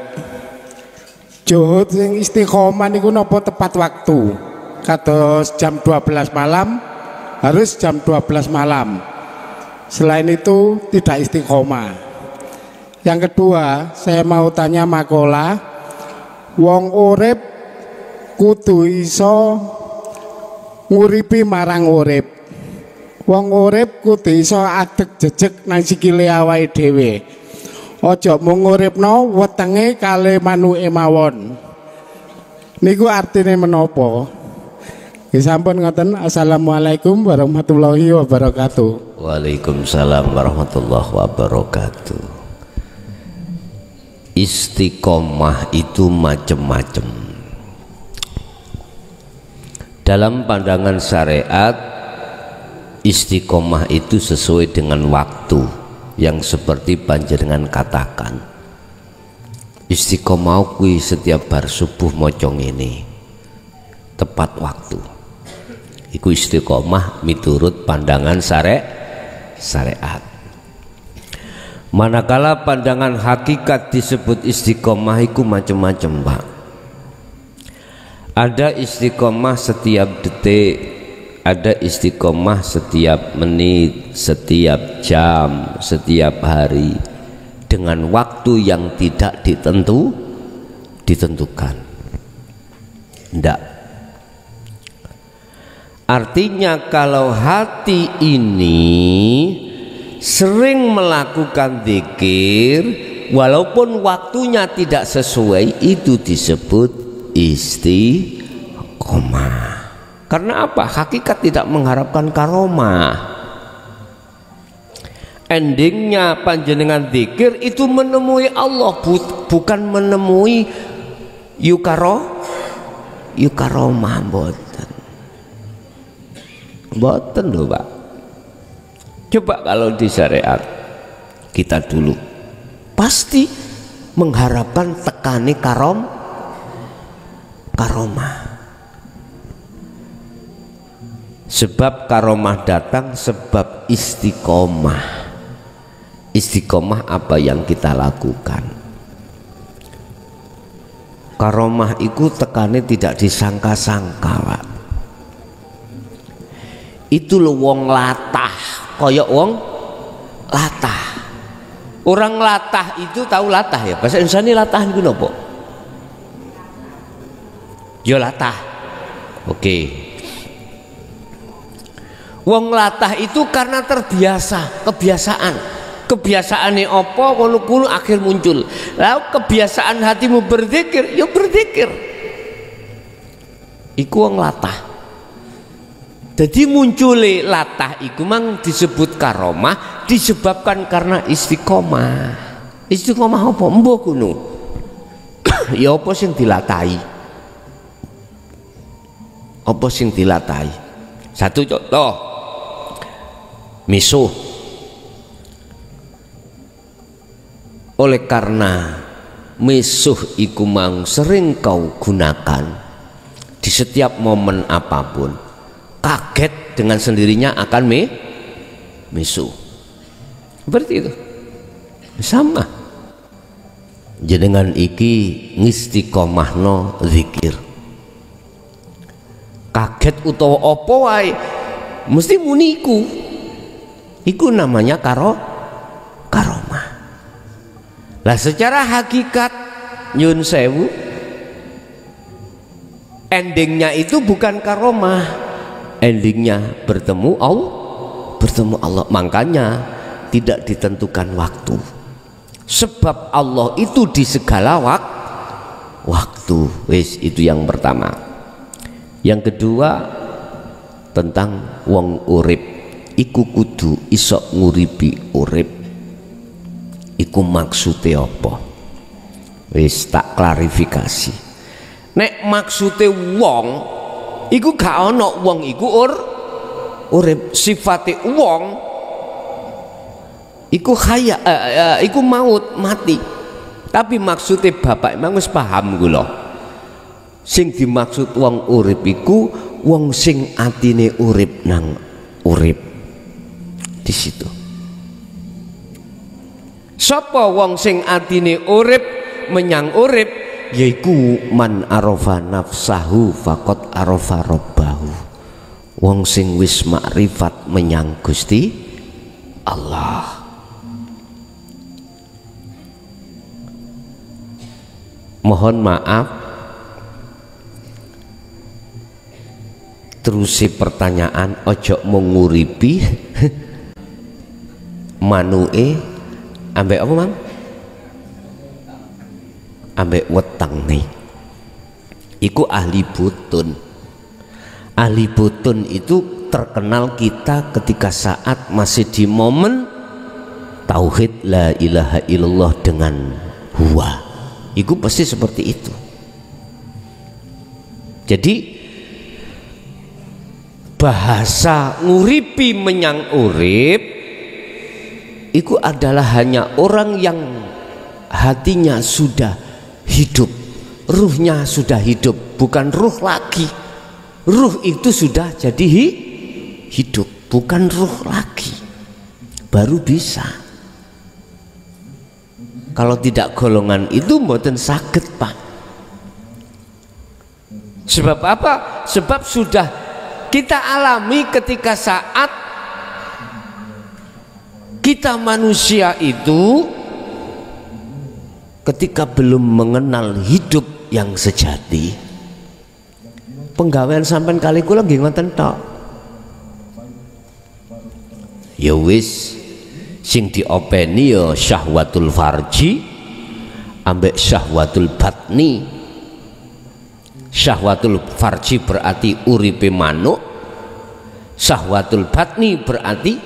Juhud sing istiqomah niku napa tepat waktu? Kados jam 12 malam harus jam 12 malam. Selain itu tidak istiqomah. Yang kedua, saya mau tanya makola. Wong urip kudu iso nguripi marang urip. Wong urip kudu iso adeg jejeg nang sikile awake dhewe. Aja mung uripno wetenge kale manuke mawon. Niku artine menapa? Nggih sampun ngoten. Assalamualaikum warahmatullahi wabarakatuh. Waalaikumsalam warahmatullahi wabarakatuh. Istiqomah itu macam-macam. Dalam pandangan syariat, istiqomah itu sesuai dengan waktu yang seperti panjenengan katakan. Istiqomah kui setiap bar subuh mocong ini tepat waktu. Iku istiqomah miturut pandangan syariat. Manakala pandangan hakikat disebut istiqomah iku macam-macam, Pak. Ada istiqomah setiap detik, ada istiqomah setiap menit, setiap jam, setiap hari, dengan waktu yang tidak ditentukan. Tidak. Artinya kalau hati ini sering melakukan zikir walaupun waktunya tidak sesuai, itu disebut istiqomah. Karena apa? Hakikat tidak mengharapkan karomah. Endingnya panjenengan zikir itu menemui Allah, bukan menemui yukaromah. Boten loh, Pak. Coba kalau di syariat kita dulu pasti mengharapkan tekani karomah. Sebab karomah datang sebab istiqomah. Istiqomah apa yang kita lakukan. Karomah itu tekane tidak disangka-sangka, Pak. Itu lo wong latah, koyok wong latah. Orang latah itu tahu latah ya. Bahasa Indonesia ini latah itu nopo? Yo latah. Oke. Wong latah itu karena terbiasa, kebiasaane apa kono akhir muncul. Lalu kebiasaan hatimu berzikir, ya berzikir. Iku wong latah. Jadi muncule latah iku mang disebut karomah disebabkan karena istiqomah. Istiqomah apa? Mbok kuno. Ya apa sing dilatahi? Apa sing dilatahi? Satu contoh. Misuh. Oleh karena misuh iku mang sering kau gunakan di setiap momen apapun, kaget dengan sendirinya akan misu. Seperti itu. Sama. Jenengan iki ngistiqomahno zikir. Kaget utawa apa wae mesti muniku. Iku namanya karomah. Lah secara hakikat nyun sewu, endingnya itu bukan karomah, endingnya bertemu Allah. Makanya tidak ditentukan waktu, sebab Allah itu di segala waktu. Wis, itu yang pertama. Yang kedua, tentang wong urip iku kudu iso nguripi urip. Iku maksudnya apa? Wis tak klarifikasi. Nek maksudnya wong iku gak ono wong iku urip. Sifate wong iku iku maut, mati. Tapi maksudnya bapak emang wis paham kula. Sing dimaksud wong urip iku wong sing atine urip nang urip. Di situ. Sapa wong sing atine urip menyang urip, yaiku man arafa nafsahu faqad arafa rabbahu. Wong sing wis makrifat menyang Gusti Allah. Mohon maaf, terusi pertanyaan ojo menguripi manue ambek apa mang? Ambek wetang nih. Iku ahli butun. Ahli butun itu terkenal kita ketika saat masih di momen tauhid la ilaha illallah dengan huwa. Iku pasti seperti itu. Jadi bahasa nguripi menyang urip itu adalah hanya orang yang hatinya sudah hidup, ruhnya sudah hidup, bukan ruh lagi. Ruh itu sudah jadi hidup, bukan ruh lagi. Baru bisa. Kalau tidak golongan itu mboten saged, Pak. Sebab apa? Sebab sudah kita alami ketika saat kita manusia itu ketika belum mengenal hidup yang sejati. Penggawean sampean kali kula nggih ngoten tok. Ya wis sing diopeni ya syahwatul farji ambek syahwatul batni. Syahwatul farji berarti uripe manuk, syahwatul batni berarti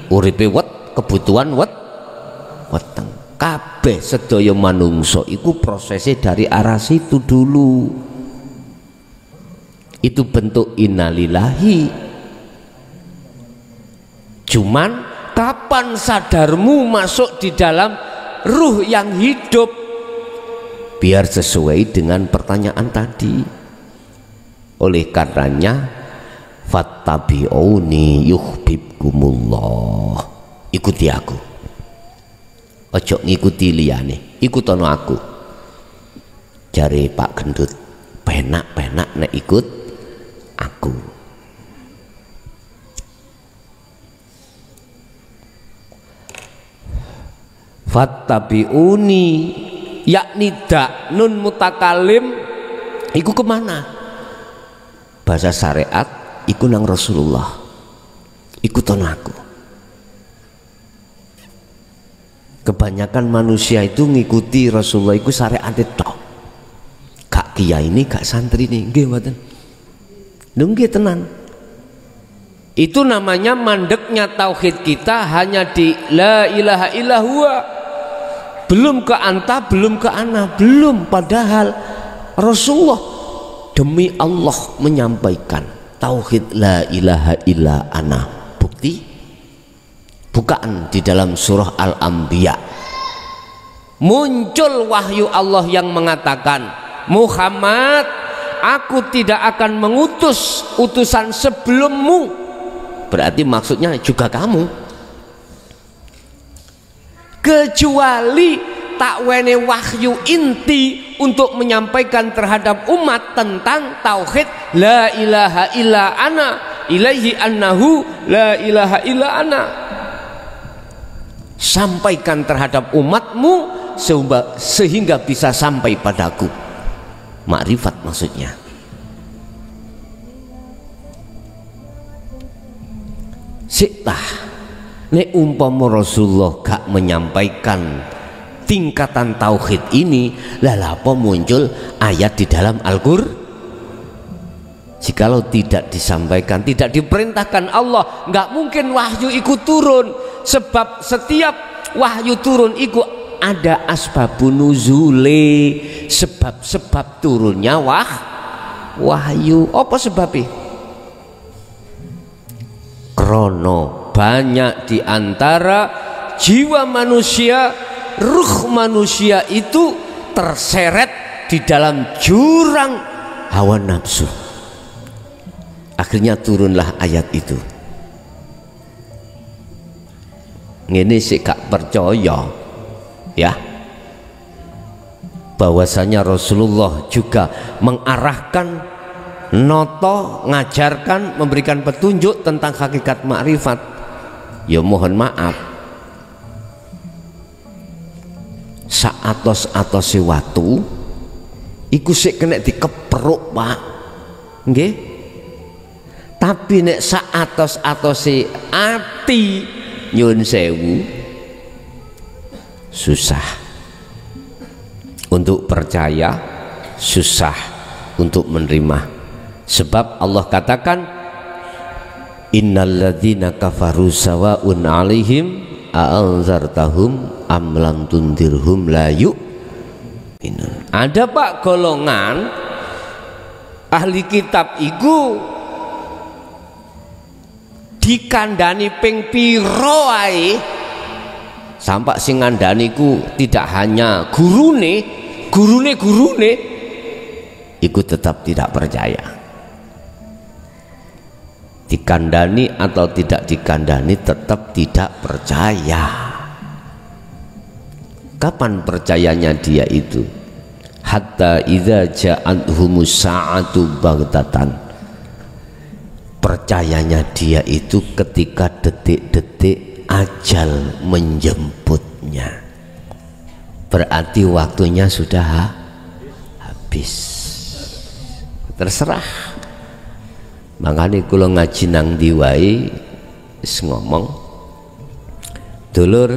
uripe kebutuhan weteng. Kabeh sedaya manungsa iku prosesnya dari arah situ dulu. Itu bentuk innalillahi. Cuman kapan sadarmu masuk di dalam ruh yang hidup? Biar sesuai dengan pertanyaan tadi. Oleh karenanya fattabi'uni yuhibbukumullah. Ikuti aku. Ojo ngikuti liyane, ikutono aku. Jare Pak Gendut, penak-penak nek ikut aku. Fattabi'uni, yakni dak nun mutakalim iku kemana? Bahasa syariat iku nang Rasulullah. Ikutono aku. Kebanyakan manusia itu ngikuti Rasulullah iku syariat tok. Gak kiai ini, gak santri ini, nggih mboten. Nggih tenan. Itu namanya mandeknya tauhid kita hanya di la ilaha illallah. Belum ke anta, belum ke ana, belum. Padahal Rasulullah demi Allah menyampaikan tauhid la ilaha illa ana. Bukti bukaan di dalam surah Al-Anbiya. Muncul wahyu Allah yang mengatakan, Muhammad, aku tidak akan mengutus utusan sebelummu berarti maksudnya juga kamu. Kecuali tak wene wahyu inti untuk menyampaikan terhadap umat tentang tauhid la ilaha illa ana ilaihi annahu la ilaha illa ana. Sampaikan terhadap umatmu sehingga bisa sampai padaku. Makrifat maksudnya. Siktah nek umpama Rasulullah gak menyampaikan tingkatan tauhid ini, lah apa muncul ayat di dalam Al-Qur'an? Jikalau tidak disampaikan, tidak diperintahkan Allah, nggak mungkin wahyu ikut turun. Sebab setiap wahyu turun ikut ada asbabun nuzule, sebab-sebab turunnya wahyu. Apa sebabnya? Krono banyak di antara jiwa manusia, ruh manusia itu terseret di dalam jurang hawa nafsu. Akhirnya turunlah ayat itu. Ini sih gak percaya ya, bahwasanya Rasulullah juga mengarahkan, noto, ngajarkan, memberikan petunjuk tentang hakikat makrifat. Ya mohon maaf, saatos-atose watu iku sik kena dikepruk, Pak. Nggih. Tapi nek saatos-atose ati nyun sewu susah untuk percaya, susah untuk menerima. Sebab Allah katakan innalladzina kafaru sawaun alaihim a'anzartahum am lam tundirhum la yu'minun. Ada Pak golongan ahli kitab iku dikandani ping piro ae sampai sing ngandani ku tidak hanya gurune iku tetap tidak percaya. Dikandani atau tidak dikandani tetap tidak percaya. Kapan percayanya dia itu? Hatta idza ja'athumus sa'atu baghtatan. Percayanya dia itu ketika detik-detik ajal menjemputnya. Berarti waktunya sudah habis. Terserah. Makanya kula ngaji nang diwai ngomong, dulur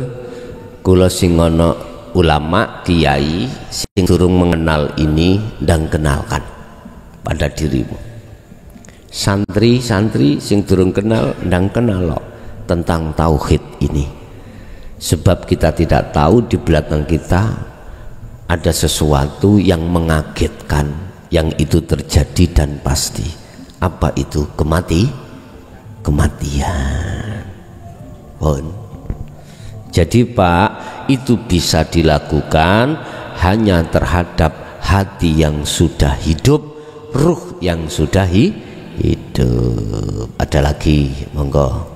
kula sing ana ulama kiai sing durung mengenal ini dan kenalkan pada dirimu. Santri-santri sing durung kenal ndang kenal tentang tauhid ini. Sebab kita tidak tahu di belakang kita ada sesuatu yang mengagetkan, yang itu terjadi dan pasti. Apa itu? Kematian. Pun. Jadi Pak, itu bisa dilakukan hanya terhadap hati yang sudah hidup, ruh yang sudah hidup. Ada lagi, monggo.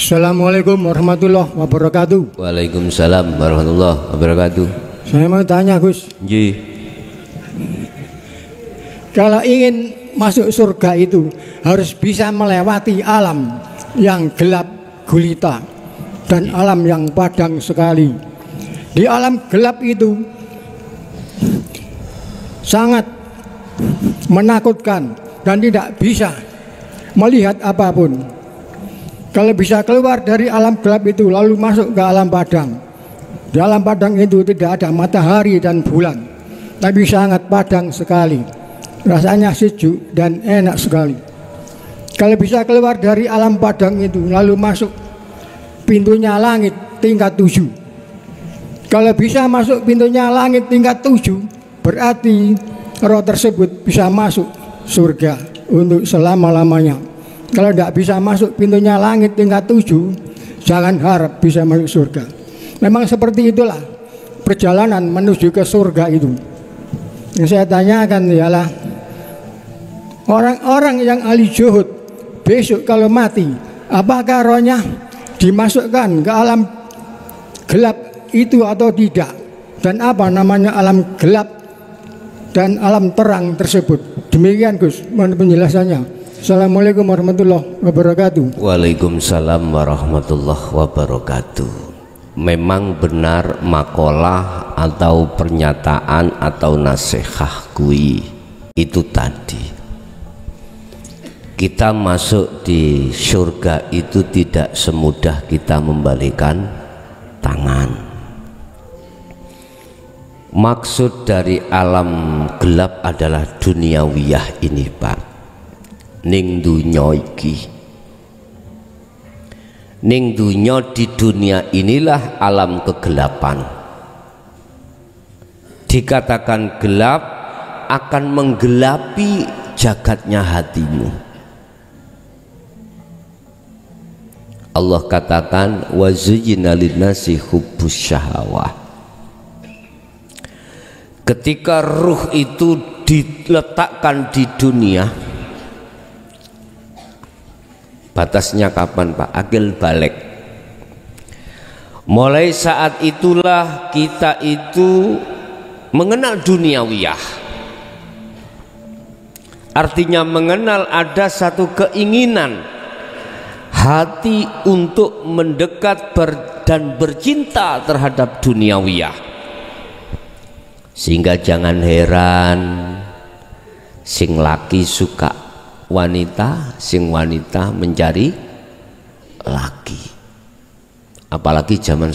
Assalamualaikum warahmatullahi wabarakatuh. Waalaikumsalam warahmatullahi wabarakatuh. Saya mau tanya Gus, kalau ingin masuk surga itu harus bisa melewati alam yang gelap gulita dan alam yang padang sekali. Di alam gelap itu sangat menakutkan dan tidak bisa melihat apapun. Kalau bisa keluar dari alam gelap itu lalu masuk ke alam padang, di alam padang itu tidak ada matahari dan bulan, tapi sangat padang sekali. Rasanya sejuk dan enak sekali. Kalau bisa keluar dari alam padang itu lalu masuk pintunya langit tingkat 7. Kalau bisa masuk pintunya langit tingkat 7, berarti roh tersebut bisa masuk surga. untuk selama-lamanya. Kalau tidak bisa masuk pintunya langit tingkat 7, jangan harap bisa masuk surga. Memang seperti itulah perjalanan menuju ke surga itu. Yang saya tanyakan ialah orang-orang yang ahli zuhud besok kalau mati, apakah rohnya dimasukkan ke alam gelap itu atau tidak? Dan apa namanya alam gelap dan alam terang tersebut? Demikian Gus, mohon penjelasannya. Assalamualaikum warahmatullahi wabarakatuh. Waalaikumsalam warahmatullahi wabarakatuh. Memang benar makalah atau pernyataan atau nasihat kui itu tadi. Kita masuk di surga itu tidak semudah kita membalikan tangan. Maksud dari alam gelap adalah duniawiyah ini, Pak. Ning dunya iki, ning dunya, di dunia inilah alam kegelapan. Dikatakan gelap akan menggelapi jagatnya hatimu. Allah katakan wa zuyyina linnasi hubbus syahawah. Ketika ruh itu diletakkan di dunia, batasnya kapan Pak? Akil balik. Mulai saat itulah kita itu mengenal duniawiyah. Artinya mengenal ada satu keinginan hati untuk mendekat dan bercinta terhadap duniawiyah. Sehingga jangan heran sing laki suka wanita, sing wanita mencari laki. Apalagi zaman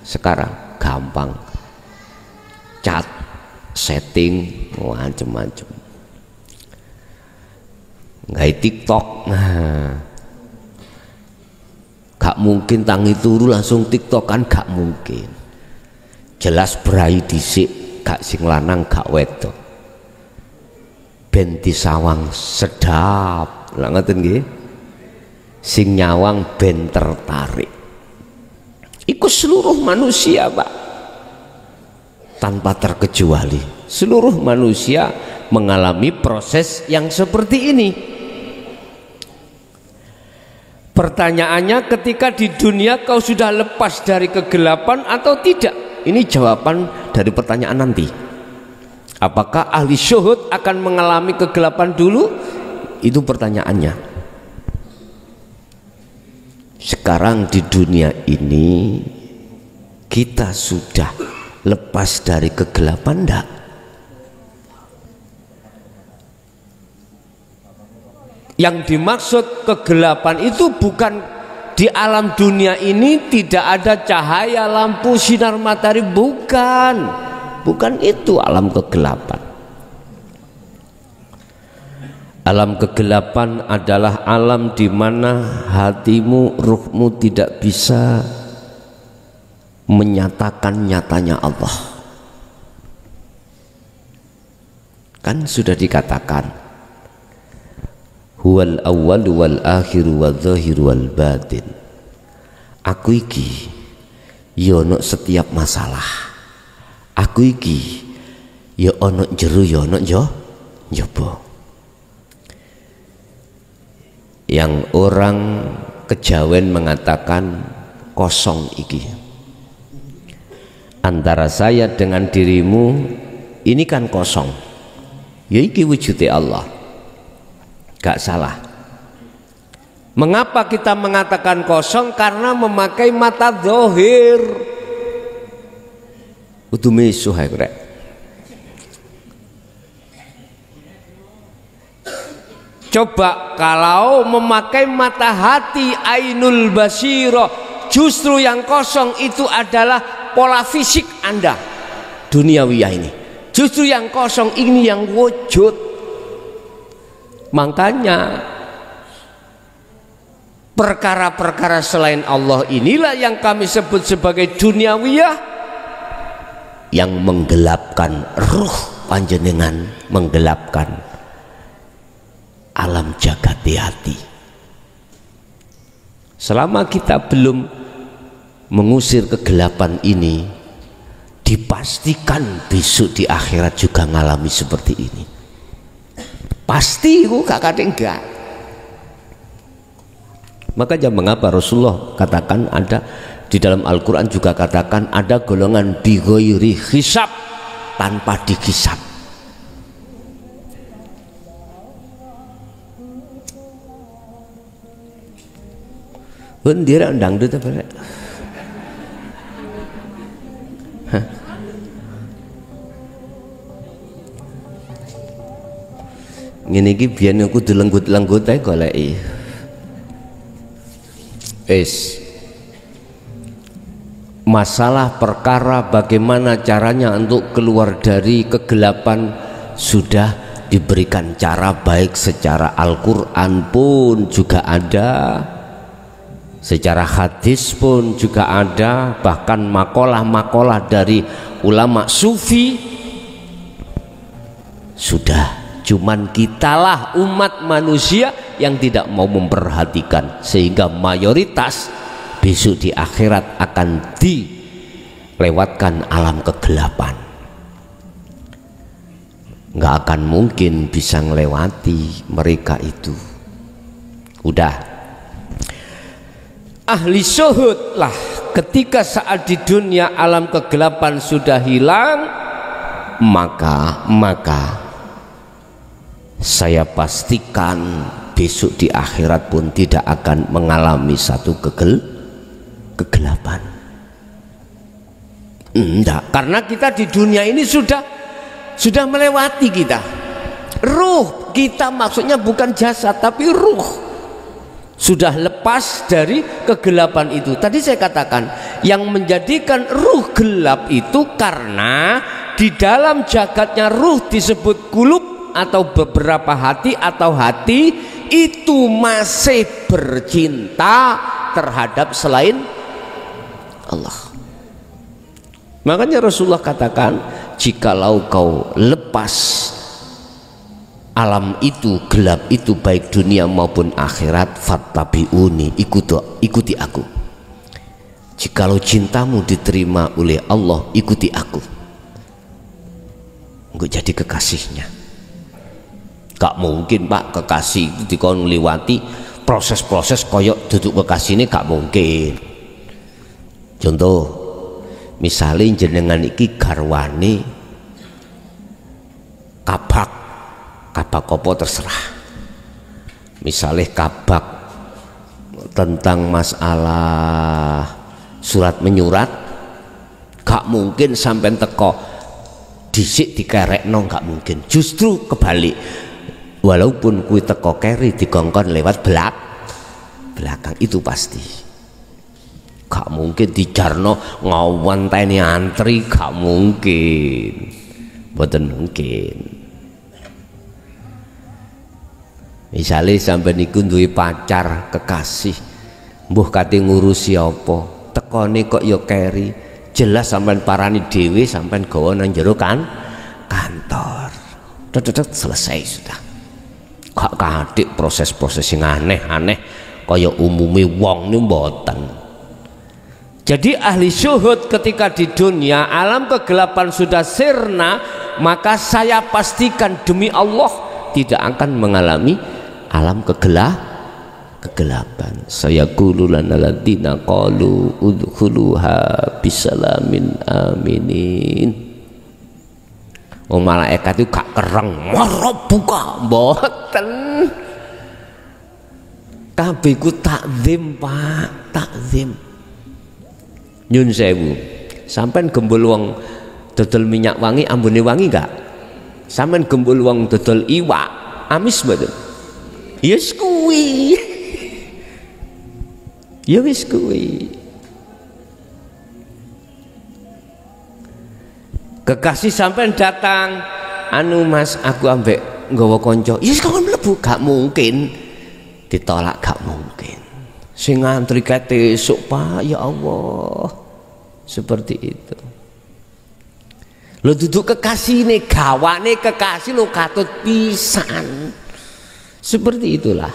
sekarang gampang chat, setting, macam-macam. Nggak TikTok, gak mungkin tangi turu langsung TikTok kan, gak mungkin. Jelas berai dhisik, gak sing lanang gak wedok. Ben disawang sedap, lha ngoten nggih. Sing nyawang ben tertarik. Iku seluruh manusia, Pak. Tanpa terkecuali, seluruh manusia mengalami proses yang seperti ini. Pertanyaannya, ketika di dunia kau sudah lepas dari kegelapan atau tidak? Ini jawaban dari pertanyaan nanti. Apakah ahli syuhud akan mengalami kegelapan dulu? Itu pertanyaannya. Sekarang di dunia ini kita sudah lepas dari kegelapan enggak? Yang dimaksud kegelapan itu bukan di alam dunia ini tidak ada cahaya lampu sinar matahari, bukan. Bukan itu alam kegelapan. Alam kegelapan adalah alam di mana hatimu, ruhmu tidak bisa menyatakan nyatanya Allah. Kan sudah dikatakan huwal awwal wal akhir wal zahir wal batin. Aku iki yono setiap masalah. Aku iki ya ono jero ya ono njaba. Yang orang kejawen mengatakan kosong iki. Antara saya dengan dirimu ini kan kosong. Ya iki wujudnya Allah. Gak salah. Mengapa kita mengatakan kosong? Karena memakai mata zahir. Utume suhai krek. Coba kalau memakai mata hati ainul basiro, justru yang kosong itu adalah pola fisik Anda duniawiyah ini. Justru yang kosong ini yang wujud. Makanya perkara-perkara selain Allah inilah yang kami sebut sebagai duniawiyah, yang menggelapkan ruh panjenengan, menggelapkan alam jagat hati. Selama kita belum mengusir kegelapan ini, dipastikan besok di akhirat juga ngalami seperti ini. Pasti itu kakak enggak. Makanya mengapa Rasulullah katakan ada di dalam Al-Quran juga katakan ada golongan bighairi hisab, tanpa dihisab. Bendera dangdut apa rek? Ngene iki biyen aku dilenggut-lenggut ae goleki. Masalah perkara bagaimana caranya untuk keluar dari kegelapan sudah diberikan cara, baik secara Al-Quran pun juga ada, secara hadis pun juga ada, bahkan makalah-makalah dari ulama sufi sudah. Cuman kitalah umat manusia yang tidak mau memperhatikan, sehingga mayoritas besok di akhirat akan dilewatkan alam kegelapan. Nggak akan mungkin bisa melewati mereka itu. Udah ahli syuhud lah ketika saat di dunia alam kegelapan sudah hilang, maka saya pastikan besok di akhirat pun tidak akan mengalami satu kegelapan. Enggak, karena kita di dunia ini sudah melewati kita. Ruh kita maksudnya bukan jasad tapi ruh sudah lepas dari kegelapan itu. Tadi saya katakan yang menjadikan ruh gelap itu karena di dalam jagatnya ruh disebut kulub atau beberapa hati atau hati itu masih bercinta terhadap selain Allah. Makanya Rasulullah katakan, jikalau kau lepas alam itu, gelap itu, baik dunia maupun akhirat, fattabi'uni, ikuti aku. Jikalau cintamu diterima oleh Allah, ikuti aku, engkau jadi kekasihnya. Gak mungkin Pak kekasih itu dikon ngliwati proses-proses koyok duduk kekasih ini, gak mungkin. Contoh misalnya jenengan iki garwane kabak apa terserah, misalnya kabak tentang masalah surat menyurat, gak mungkin sampai teko disik dikerekno, gak mungkin. Justru kebalik, walaupun kui teko keri dikongkon lewat belakang itu pasti gak mungkin dijarno ngawanteni antri, gak mungkin, mboten mungkin. Misalnya sampai niku duwe pacar kekasih, mbuh kate ngurusi apa, tekone kok ya keri, jelas sampean parani dhewe, sampean gawa nang jero kantor. Tetet selesai sudah. Gak kadik proses-proses yang aneh-aneh kaya umumnya wong ini mboten. Jadi ahli syuhud ketika di dunia alam kegelapan sudah sirna, maka saya pastikan demi Allah tidak akan mengalami alam kegelapan. Saya qulul ladzina qalu udkhuluha bisalamin aminin. Malaikat itu gak kereng buka mboten, kabeh ku takzim Pak, takzim. Nyun sewu, sampean gembul wong dodol minyak wangi ambune wangi gak? Sampean gembul wong dodol iwak amis mboten? Yes kuwi. Ya wis kuwi. Kekasih sampean datang, anu Mas aku ambek nggawa kanca. Ya wis kon mlebu, gak mungkin ditolak, gak mungkin. Sing ngantri kate esuk Pak, ya Allah. Seperti itu. Lo duduk kekasih nih, gawane kekasih lo katut pisan. Seperti itulah.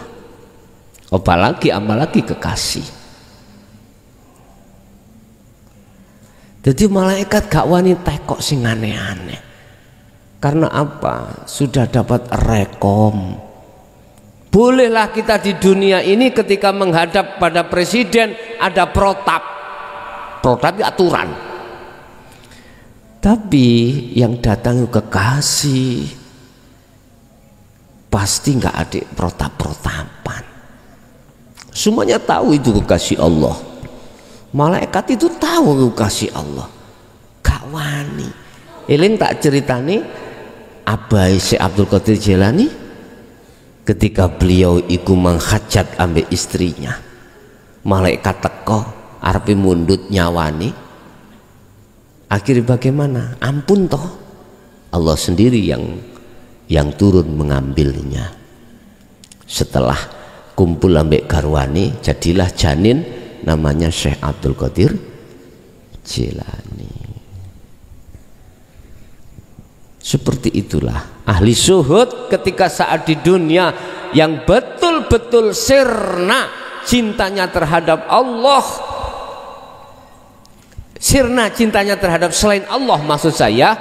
Apalagi kekasih. Jadi malaikat gak wani tekok sing aneh-aneh. Karena apa? Sudah dapat rekom. Bolehlah kita di dunia ini ketika menghadap pada presiden ada protap itu aturan. Tapi yang datang kekasih pasti nggak ada protap-protapan. Semuanya tahu itu kekasih Allah. Malaikat itu tahu kekasih Allah. Gak wani. Eling tak ceritani Abai Syekh Abdul Qadir Jailani ketika beliau iku menghajat ambek istrinya, malaikat teko arepe mundut nyawani. Akhirnya bagaimana? Ampun toh, Allah sendiri yang turun mengambilnya. Setelah kumpul ambek garwani, jadilah janin namanya Syekh Abdul Qadir Jailani. Seperti itulah ahli zuhud ketika saat di dunia yang betul-betul sirna cintanya terhadap Allah, sirna cintanya terhadap selain Allah, maksud saya,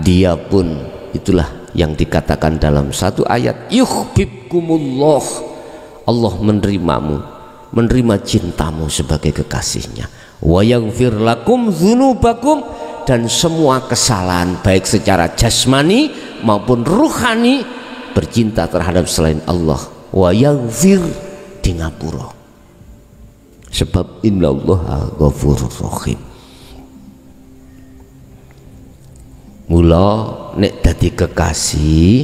dia pun itulah yang dikatakan dalam satu ayat, yuhibbukumullah, Allah menerimamu, menerima cintamu sebagai kekasihnya, wa yaghfir lakum dzunubakum, dan semua kesalahan baik secara jasmani maupun ruhani bercinta terhadap selain Allah, wa yaghfir di ngapura, sebab innallaha ghafurur rahim. Mula nek dadi kekasih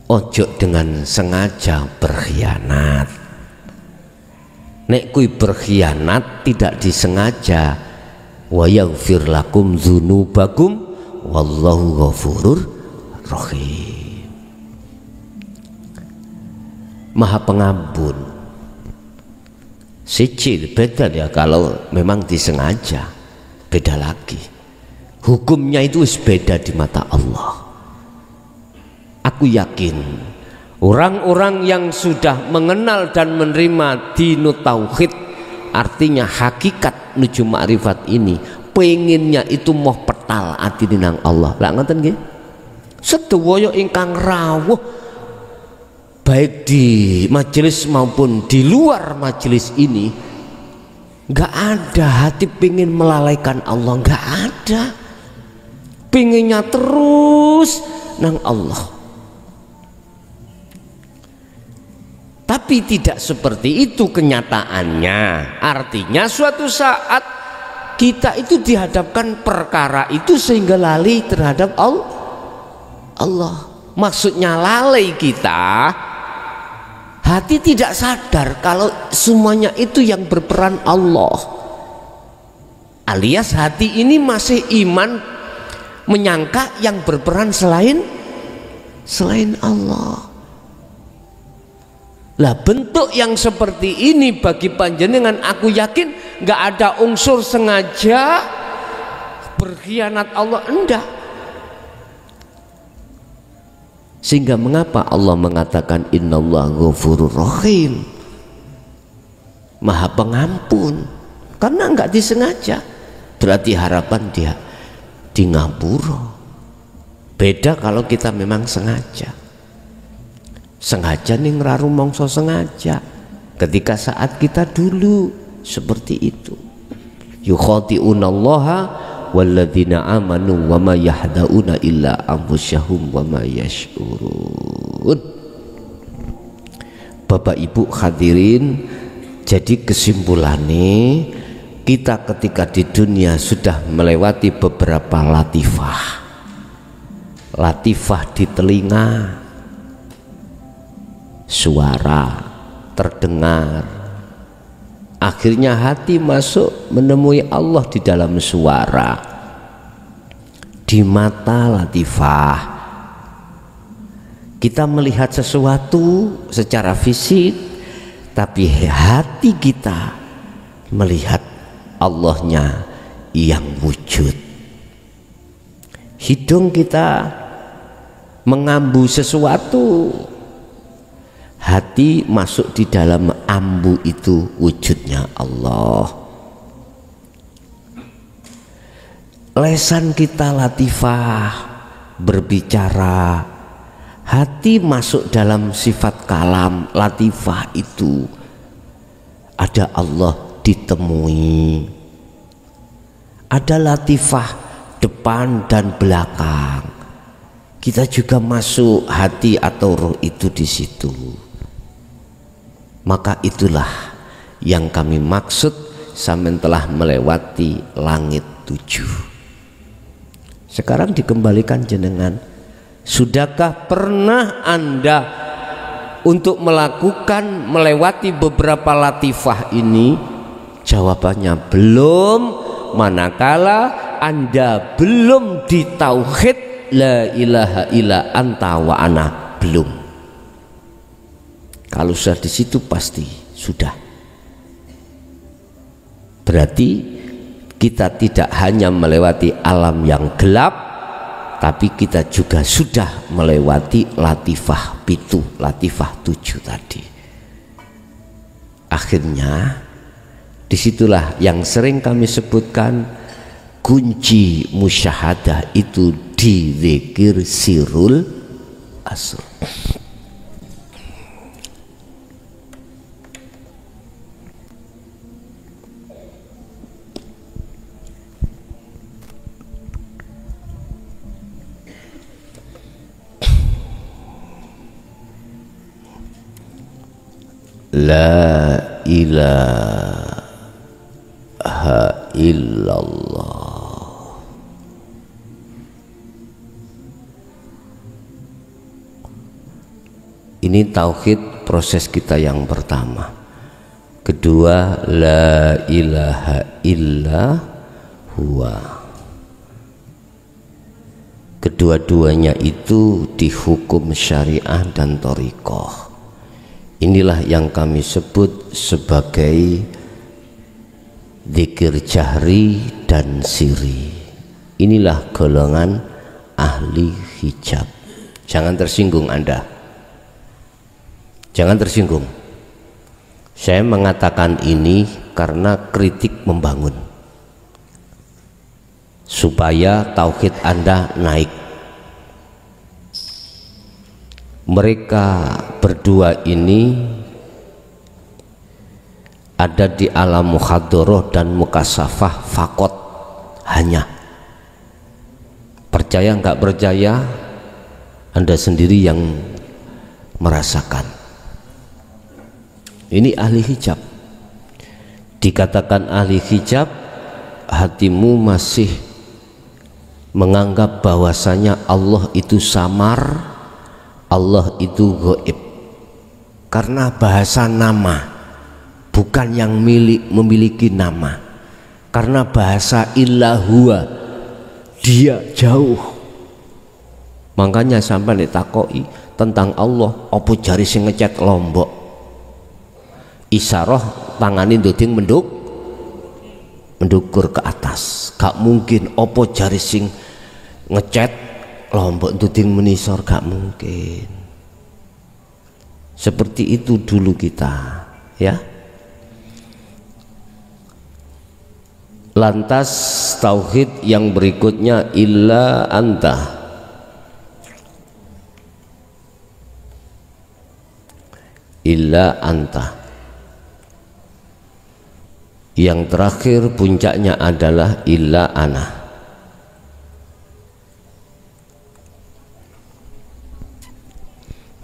ojo dengan sengaja berkhianat. Nek kui berkhianat tidak disengaja, wa yaghfir lakum dzunubakum wallahu ghafurur rahim. Maha pengampun. Siji beda ya, kalau memang disengaja beda lagi. Hukumnya itu beda di mata Allah. Aku yakin orang-orang yang sudah mengenal dan menerima dinut tauhid, artinya hakikat nuju ma'rifat ini, pengennya itu mau petal atine nang Allah. Lah ngoten nggih. Sedaya ingkang rawuh baik di majelis maupun di luar majelis ini, nggak ada hati pengen melalaikan Allah, nggak ada. Pengennya terus nang Allah. Tapi tidak seperti itu kenyataannya. Artinya suatu saat kita itu dihadapkan perkara itu sehingga lalai terhadap Allah. Maksudnya lalai kita, hati tidak sadar kalau semuanya itu yang berperan Allah. Alias hati ini masih iman menyangka yang berperan selain Allah. Lah bentuk yang seperti ini bagi panjenengan aku yakin nggak ada unsur sengaja berkhianat Allah, enggak. Sehingga mengapa Allah mengatakan innallaha ghafurur rahim, Maha Pengampun, karena enggak disengaja. Berarti harapan dia di ngapura. Beda kalau kita memang sengaja. Sengaja nih ngeraru mongso sengaja ketika saat kita dulu seperti itu. Yukhati'unallaha walladzina amanu wa ma yahdauna illa anfusahum wa ma yash'urun. Bapak Ibu hadirin, jadi kesimpulannya kita ketika di dunia sudah melewati beberapa latifah di telinga, suara terdengar, akhirnya hati masuk menemui Allah di dalam suara, di mata latifah kita melihat sesuatu secara fisik, tapi hati kita melihat Allahnya yang wujud. Hidung kita mengambu sesuatu, hati masuk di dalam ambu itu wujudnya Allah. Lesan kita latifah, berbicara, hati masuk dalam sifat kalam latifah itu, ada Allah ditemui, ada latifah depan dan belakang, kita juga masuk hati atau roh itu di situ. Maka itulah yang kami maksud sampai telah melewati langit 7. Sekarang dikembalikan jenengan, sudahkah pernah Anda untuk melakukan melewati beberapa latifah ini? Jawabannya belum, manakala Anda belum ditauhid la ilaha illa anta wa ana, belum. Kalau sudah di situ pasti sudah. Berarti kita tidak hanya melewati alam yang gelap, tapi kita juga sudah melewati latifah pitu, latifah 7 tadi. Akhirnya disitulah yang sering kami sebutkan, kunci musyahadah itu di zikir sirul asr. La ilaha illallah. Ini tauhid proses kita yang pertama. Kedua, la ilaha illa huwa. Kedua-duanya itu dihukum syariah dan thariqah. Inilah yang kami sebut sebagai zikir jahri dan siri. Inilah golongan ahli hijab. Jangan tersinggung Anda, jangan tersinggung. Saya mengatakan ini karena kritik membangun, supaya tauhid Anda naik. Mereka berdua ini ada di alam muhadharah dan mukasafah fakot, hanya. Percaya nggak percaya, Anda sendiri yang merasakan. Ini ahli hijab. Dikatakan ahli hijab, hatimu masih menganggap bahwasanya Allah itu samar, Allah itu gaib, karena bahasa nama, bukan yang memiliki nama. Karena bahasa illahua, dia jauh. Makanya sampai ditakoi tentang Allah, opo jari sing ngecet Lombok, isyarah tangani nduding mendukur ke atas. Gak mungkin opo jari sing ngecet Lombok nduding menisor, gak mungkin. Seperti itu dulu kita, ya. Lantas tauhid yang berikutnya, illa anta. Illa anta. Yang terakhir puncaknya adalah illa ana.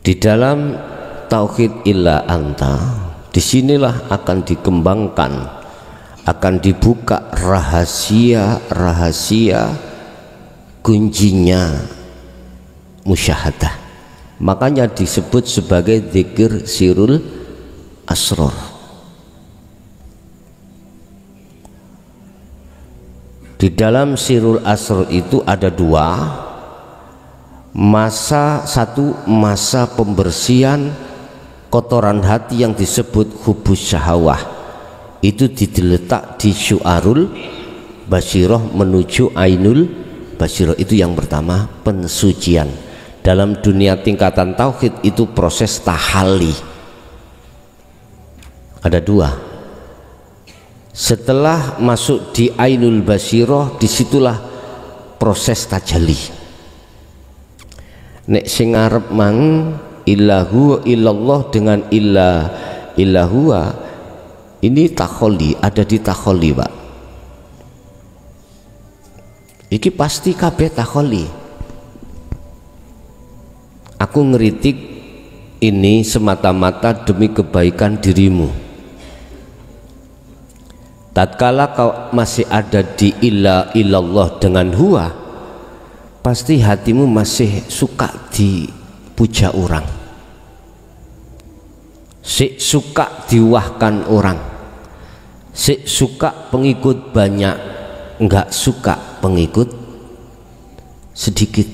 Di dalam tauhid illa anta, disinilah akan dikembangkan, akan dibuka rahasia-rahasia kuncinya musyahadah. Makanya disebut sebagai zikir sirul asror. Di dalam sirul asror itu ada dua masa. Satu, masa pembersihan kotoran hati yang disebut hubus syahwah, itu diletak di syu'arul basiroh menuju ainul basiroh. Itu yang pertama, pensucian. dalam dunia tingkatan tauhid itu proses tahalli. Ada dua. Setelah masuk di ainul basiroh, disitulah proses tajalli. Nek sing arep mang illahu illallah dengan illahua ini takholi, ada di takholi, Pak. Iki pasti kabeh takholi. Aku ngeritik ini semata-mata demi kebaikan dirimu. Tatkala kau masih ada di illallah dengan huwa, pasti hatimu masih suka dipuja orang, suka diwahkan orang, suka pengikut banyak, enggak suka pengikut sedikit.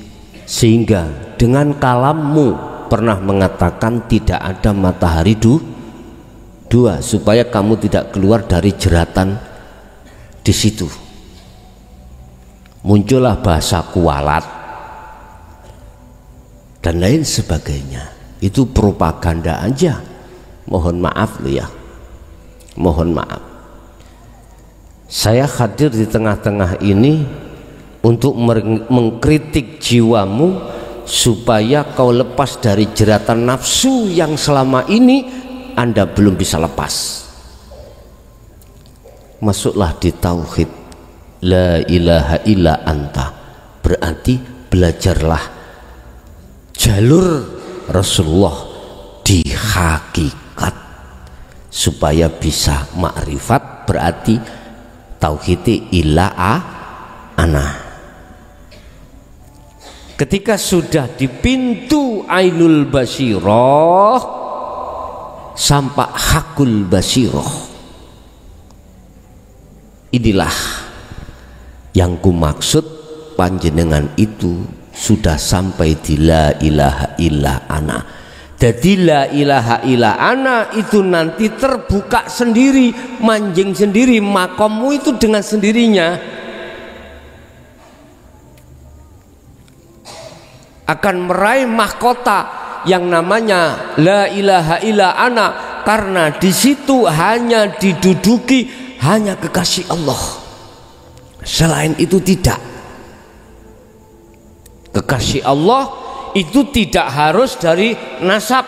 Sehingga dengan kalammu pernah mengatakan tidak ada matahari dua, supaya kamu tidak keluar dari jeratan di situ. Muncullah bahasa kualat dan lain sebagainya. Itu propaganda aja. Mohon maaf lo ya, mohon maaf. Saya hadir di tengah-tengah ini untuk mengkritik jiwamu supaya kau lepas dari jeratan nafsu yang selama ini Anda belum bisa lepas. Masuklah di tauhid la ilaha illa anta, berarti belajarlah jalur Rasulullah di hakikat supaya bisa makrifat, berarti tauhid illa ana. Ketika sudah di pintu ainul basiroh sampai hakul basiroh, inilah yang ku maksud panjenengan itu sudah sampai di la ilaha illa ana. Jadi la ilaha illa ana itu nanti terbuka sendiri, manjing sendiri, makommu itu dengan sendirinya akan meraih mahkota yang namanya la ilaha illa ana, karena di situ hanya diduduki hanya kekasih Allah, selain itu tidak. Kekasih Allah itu tidak harus dari nasab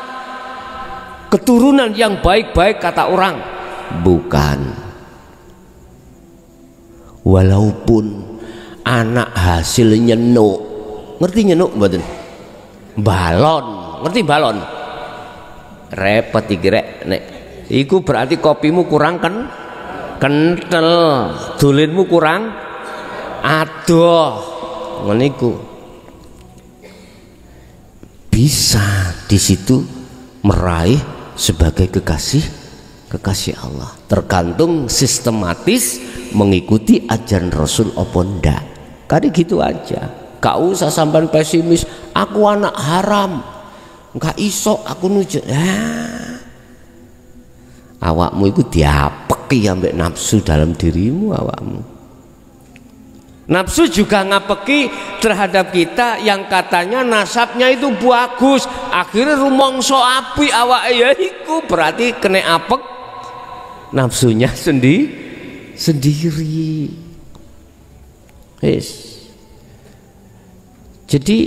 keturunan yang baik-baik kata orang, bukan. Walaupun anak hasilnya ngerti nyenuk mboten? Balon, ngerti balon? Repot iki rek nek iku berarti kopimu kurang kental, dolenmu kurang adoh. Ngono iku. Bisa di situ meraih sebagai kekasih Allah. Tergantung sistematis mengikuti ajaran Rasul apa ndak. Kali gitu aja. Gak usah sampai pesimis, aku anak haram, gak iso aku nuju. Awakmu itu diapeki ambek nafsu dalam dirimu. Awakmu nafsu juga ngapeki terhadap kita yang katanya nasabnya itu bagus, akhirnya rumongso api awak ya iku berarti kena apek nafsunya sendiri. Yes. Jadi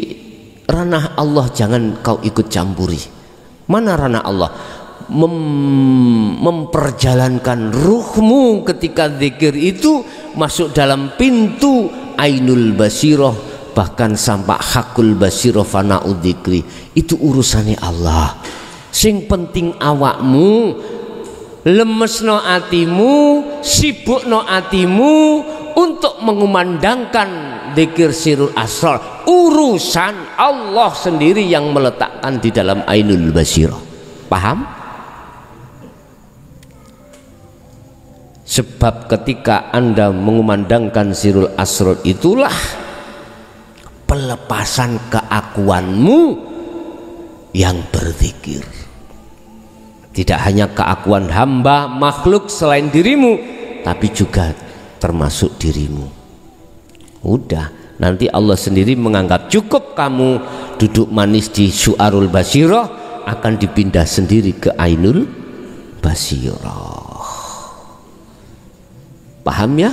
ranah Allah jangan kau ikut campuri. Mana ranah Allah? Memperjalankan ruhmu ketika zikir itu masuk dalam pintu ainul basiroh, bahkan sampai hakul basiroh fana'ud dzikri. Itu urusannya Allah. Sing penting awakmu lemesno atimu, sibukno atimu untuk mengumandangkan dzikir sirul asrar. Urusan Allah sendiri yang meletakkan di dalam ainul basiroh. Paham? Sebab ketika Anda mengumandangkan sirul asrar, itulah pelepasan keakuanmu yang berzikir. Tidak hanya keakuan hamba makhluk selain dirimu, tapi juga termasuk dirimu. Udah, nanti Allah sendiri menganggap cukup kamu duduk manis di Syu'arul Basyirah akan dipindah sendiri ke Ainul Basyirah. Paham ya?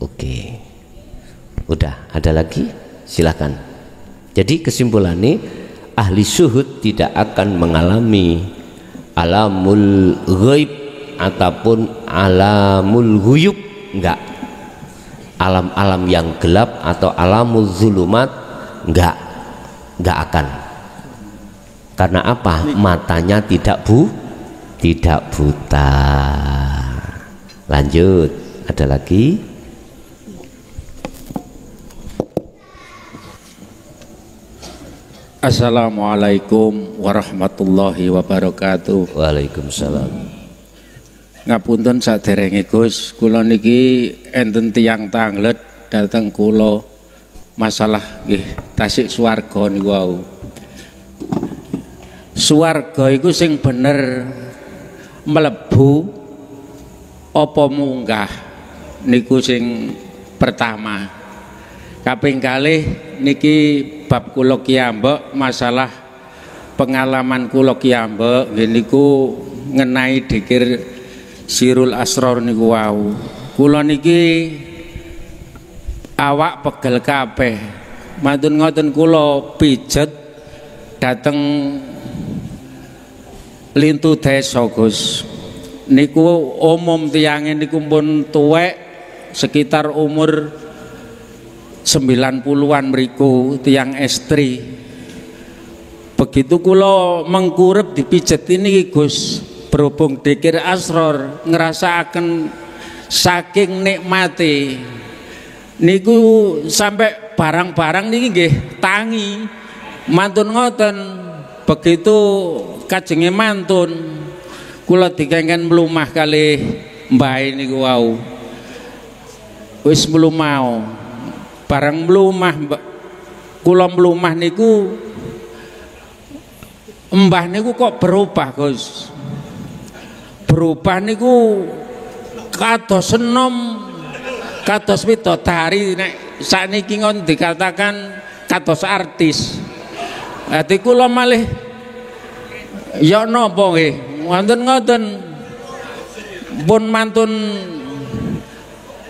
Oke. Udah, ada lagi? Silakan. Jadi kesimpulannya, ahli syuhud tidak akan mengalami alamul ghaib ataupun alamul ghuyub, enggak. Alam-alam yang gelap atau alamul zulumat, enggak akan. Karena apa? Matanya tidak buta. Lanjut, ada lagi? Assalamualaikum warahmatullahi wabarakatuh. Waalaikumsalam. Ngapunten saderenge Gus, kula niki enten tiyang tanglet dateng kula masalah nggih tasik swarga niku wau. Swarga iku sing bener mlebu apa munggah niku sing pertama. Kaping kalih niki bab kula kiyambek masalah pengalaman kula kiyambek nggih niku ngenai dikir Sirul Asrar niku wau. Kula niki awak pegel kabeh. Mantun ngoten kula pijet dateng lintu desa Gus. Niku umum tiyange niku pun tuwek sekitar umur 90-an mriku, tiang estri. Begitu kula mengkurep dipijet ini Gus, berhubung dikir asror ngerasaaken saking nikmati niku sampai barang-barang niki nggih tangi. Mantun ngoten, begitu kajenge mantun kula dikengken mlumah kalih mbae niku wau. Wis mlumah. Barang mlumah kula mlumah niku mbah niku kok berubah Gus. Berubah niku kados enom, kados widodari nek sakniki ngon dikatakan kados artis. Dadi kula malih ya napa nggih, wonten ngoten pun mantun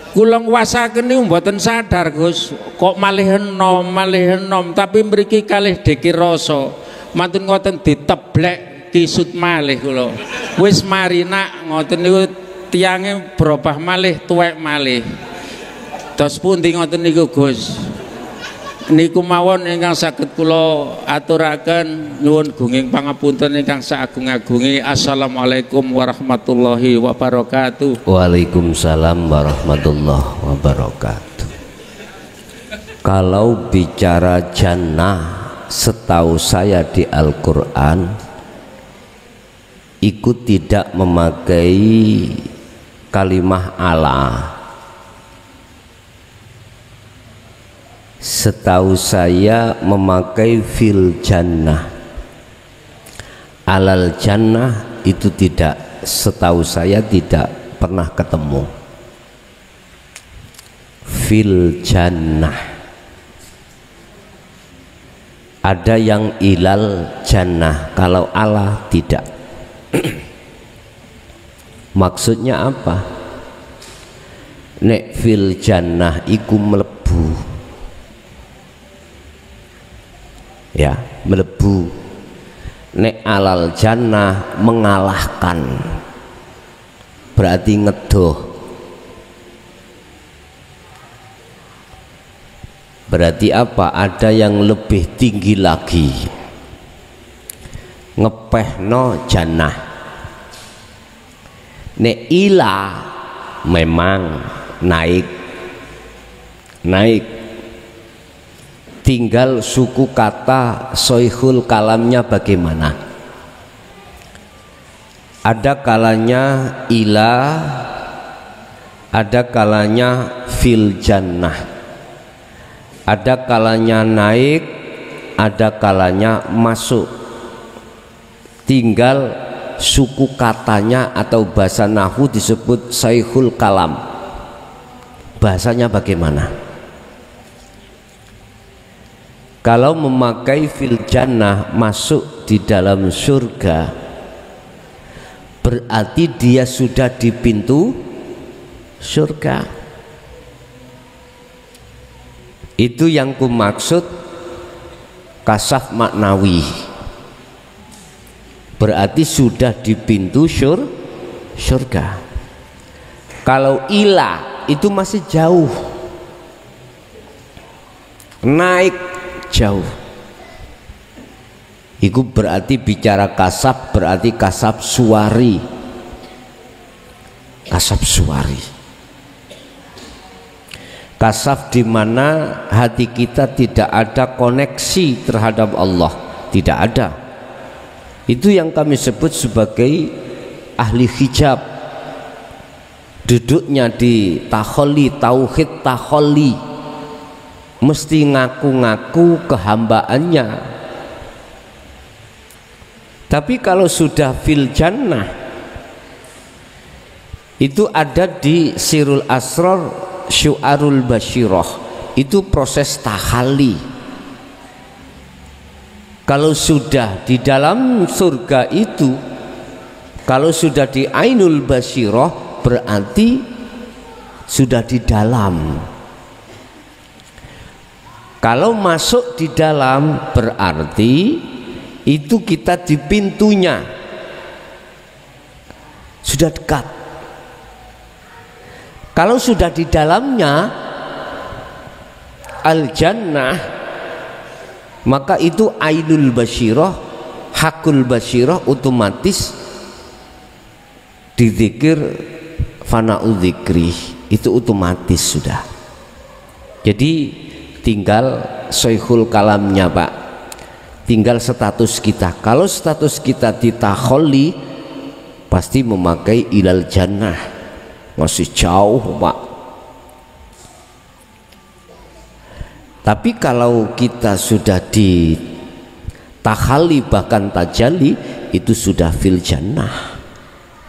kula nguwasaken niku mboten sadar Gus, kok malih enom, tapi mriki kalih dikir rasa. Mantun ngoten diteblek kisut malih kula. Wis mari nak ngoten niku tiyange berubah malih, tuwek malih. Dos pundi ngoten niku Gus? Niku mawon ingkang saged kula aturaken, nyuwun gunging pangapunten ingkang saagung-agunge. Assalamualaikum warahmatullahi wabarakatuh. Waalaikumsalam warahmatullahi wabarakatuh. Kalau bicara jannah, setahu saya di Al-Quran itu tidak memakai kalimah Allah. Setahu saya memakai fil jannah. Alal jannah itu tidak, setahu saya tidak pernah ketemu. Fil jannah. Ada yang ilal jannah, kalau Allah tidak. Maksudnya apa? Nek fil jannah iku mlebu. Ya, melebu. Nek alal jannah mengalahkan, berarti ngedoh. Berarti apa? Ada yang lebih tinggi lagi, ngepehno jannah. Nek ila memang naik, tinggal suku kata soihul kalamnya bagaimana. Ada kalanya ila, ada kalanya fil jannah, ada kalanya naik, ada kalanya masuk. Tinggal suku katanya atau bahasa nahwu disebut soihul kalam, bahasanya bagaimana. Kalau memakai fil jannah, masuk di dalam surga, berarti dia sudah di pintu surga. Itu yang ku maksud kasaf maknawi, berarti sudah di pintu surga. Kalau ila itu masih jauh, naik jauh. Itu berarti bicara kasab, berarti kasab suwari. Kasab suwari, kasab di mana hati kita tidak ada koneksi terhadap Allah, tidak ada. Itu yang kami sebut sebagai ahli hijab. Duduknya di takholli, tauhid takholli, mesti ngaku-ngaku kehambaannya. Tapi kalau sudah fil jannah, itu ada di Sirul Asrar Syu'arul Basyirah, itu proses tahalli. Kalau sudah di dalam surga itu, kalau sudah di Ainul Basyirah, berarti sudah di dalam. Kalau masuk di dalam, berarti itu kita di pintunya, sudah dekat. Kalau sudah di dalamnya al-jannah, maka itu Ainul Basyirah, Hakul Basyirah, otomatis dizikir fana'u dzikri, itu otomatis sudah. Jadi tinggal soihul kalamnya Pak, tinggal status kita. Kalau status kita ditakholli, pasti memakai ilal jannah, masih jauh Pak. Tapi kalau kita sudah di takhalli, bahkan tajalli, itu sudah fil jannah,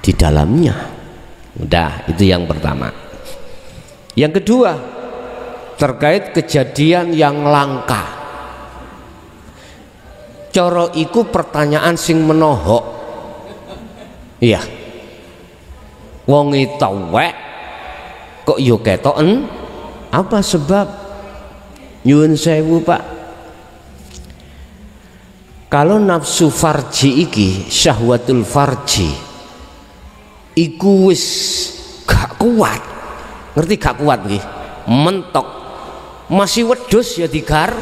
di dalamnya. Udah, itu yang pertama. Yang kedua, terkait kejadian yang langka. Coro iku pertanyaan sing menohok. Iya. Wong tawek kok yo ketoken? Apa sebab? Nyuwun sewu Pak. Kalau nafsu farji iki, syahwatul farji, iku wis gak kuat, ngerti gak kuat nggih, mentok, masih wedhus ya digar.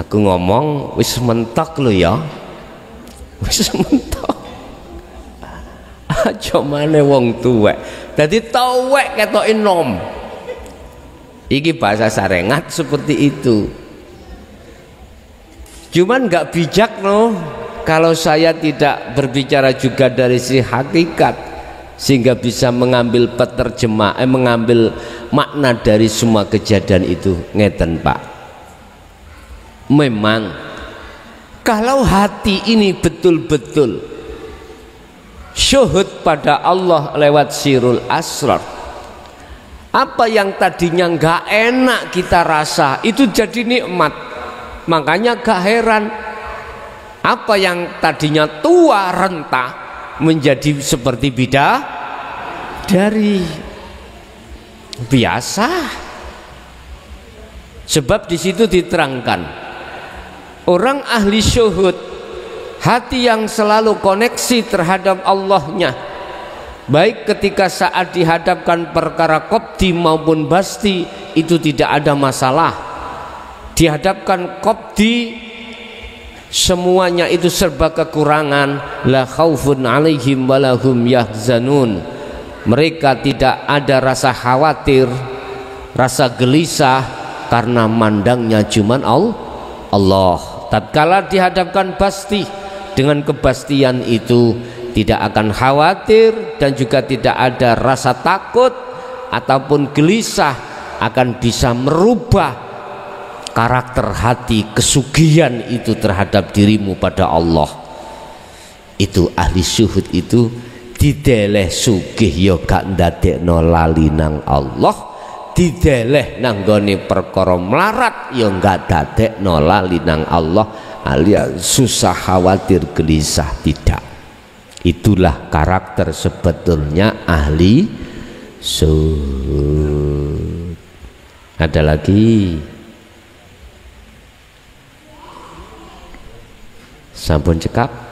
Aku ngomong wis mentok lho ya, wis mentok. Aja maneh wong tuwek, dadi tuwek ketoke enom. Iki bahasa Sarengat seperti itu. Cuman gak bijak no, kalau saya tidak berbicara juga dari sisi hakikat, sehingga bisa mengambil penerjemah, mengambil makna dari semua kejadian itu. Ngeten Pak, memang kalau hati ini betul-betul syuhud pada Allah lewat Sirul Asrar, apa yang tadinya nggak enak kita rasa itu jadi nikmat. Makanya gak heran apa yang tadinya tua renta menjadi seperti bidadari biasa. Sebab di situ diterangkan, orang ahli syuhud, hati yang selalu koneksi terhadap Allahnya, baik ketika saat dihadapkan perkara qobdi maupun basti, itu tidak ada masalah. Dihadapkan qobdi, semuanya itu serba kekurangan. La khaufun alaihim walahum yahzanun. Mereka tidak ada rasa khawatir, rasa gelisah, karena mandangnya cuman Allah. Tatkala dihadapkan basti, dengan kepastian itu tidak akan khawatir dan juga tidak ada rasa takut ataupun gelisah, akan bisa merubah karakter hati, kesugihan itu terhadap dirimu pada Allah. Itu ahli syuhud itu dideleh sugih ya gak ndadekno lali nang Allah, dideleh nanggone perkara melarat ya enggak dadekno lali nang Allah alias susah khawatir gelisah tidak. Itulah karakter sebetulnya ahli zuhud. Ada lagi? Sampun cekap?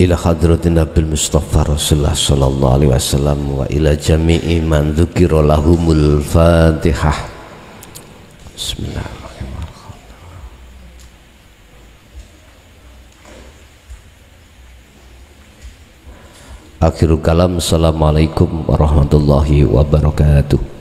Ila hadratin Nabil Mustafa Rasulullah sallallahu alaihi wasallam wa ila jami'i man dzukira lahumul Fatihah. Bismillahirrahmanirrahim. Akhirul kalam. Assalamualaikum warahmatullahi wabarakatuh.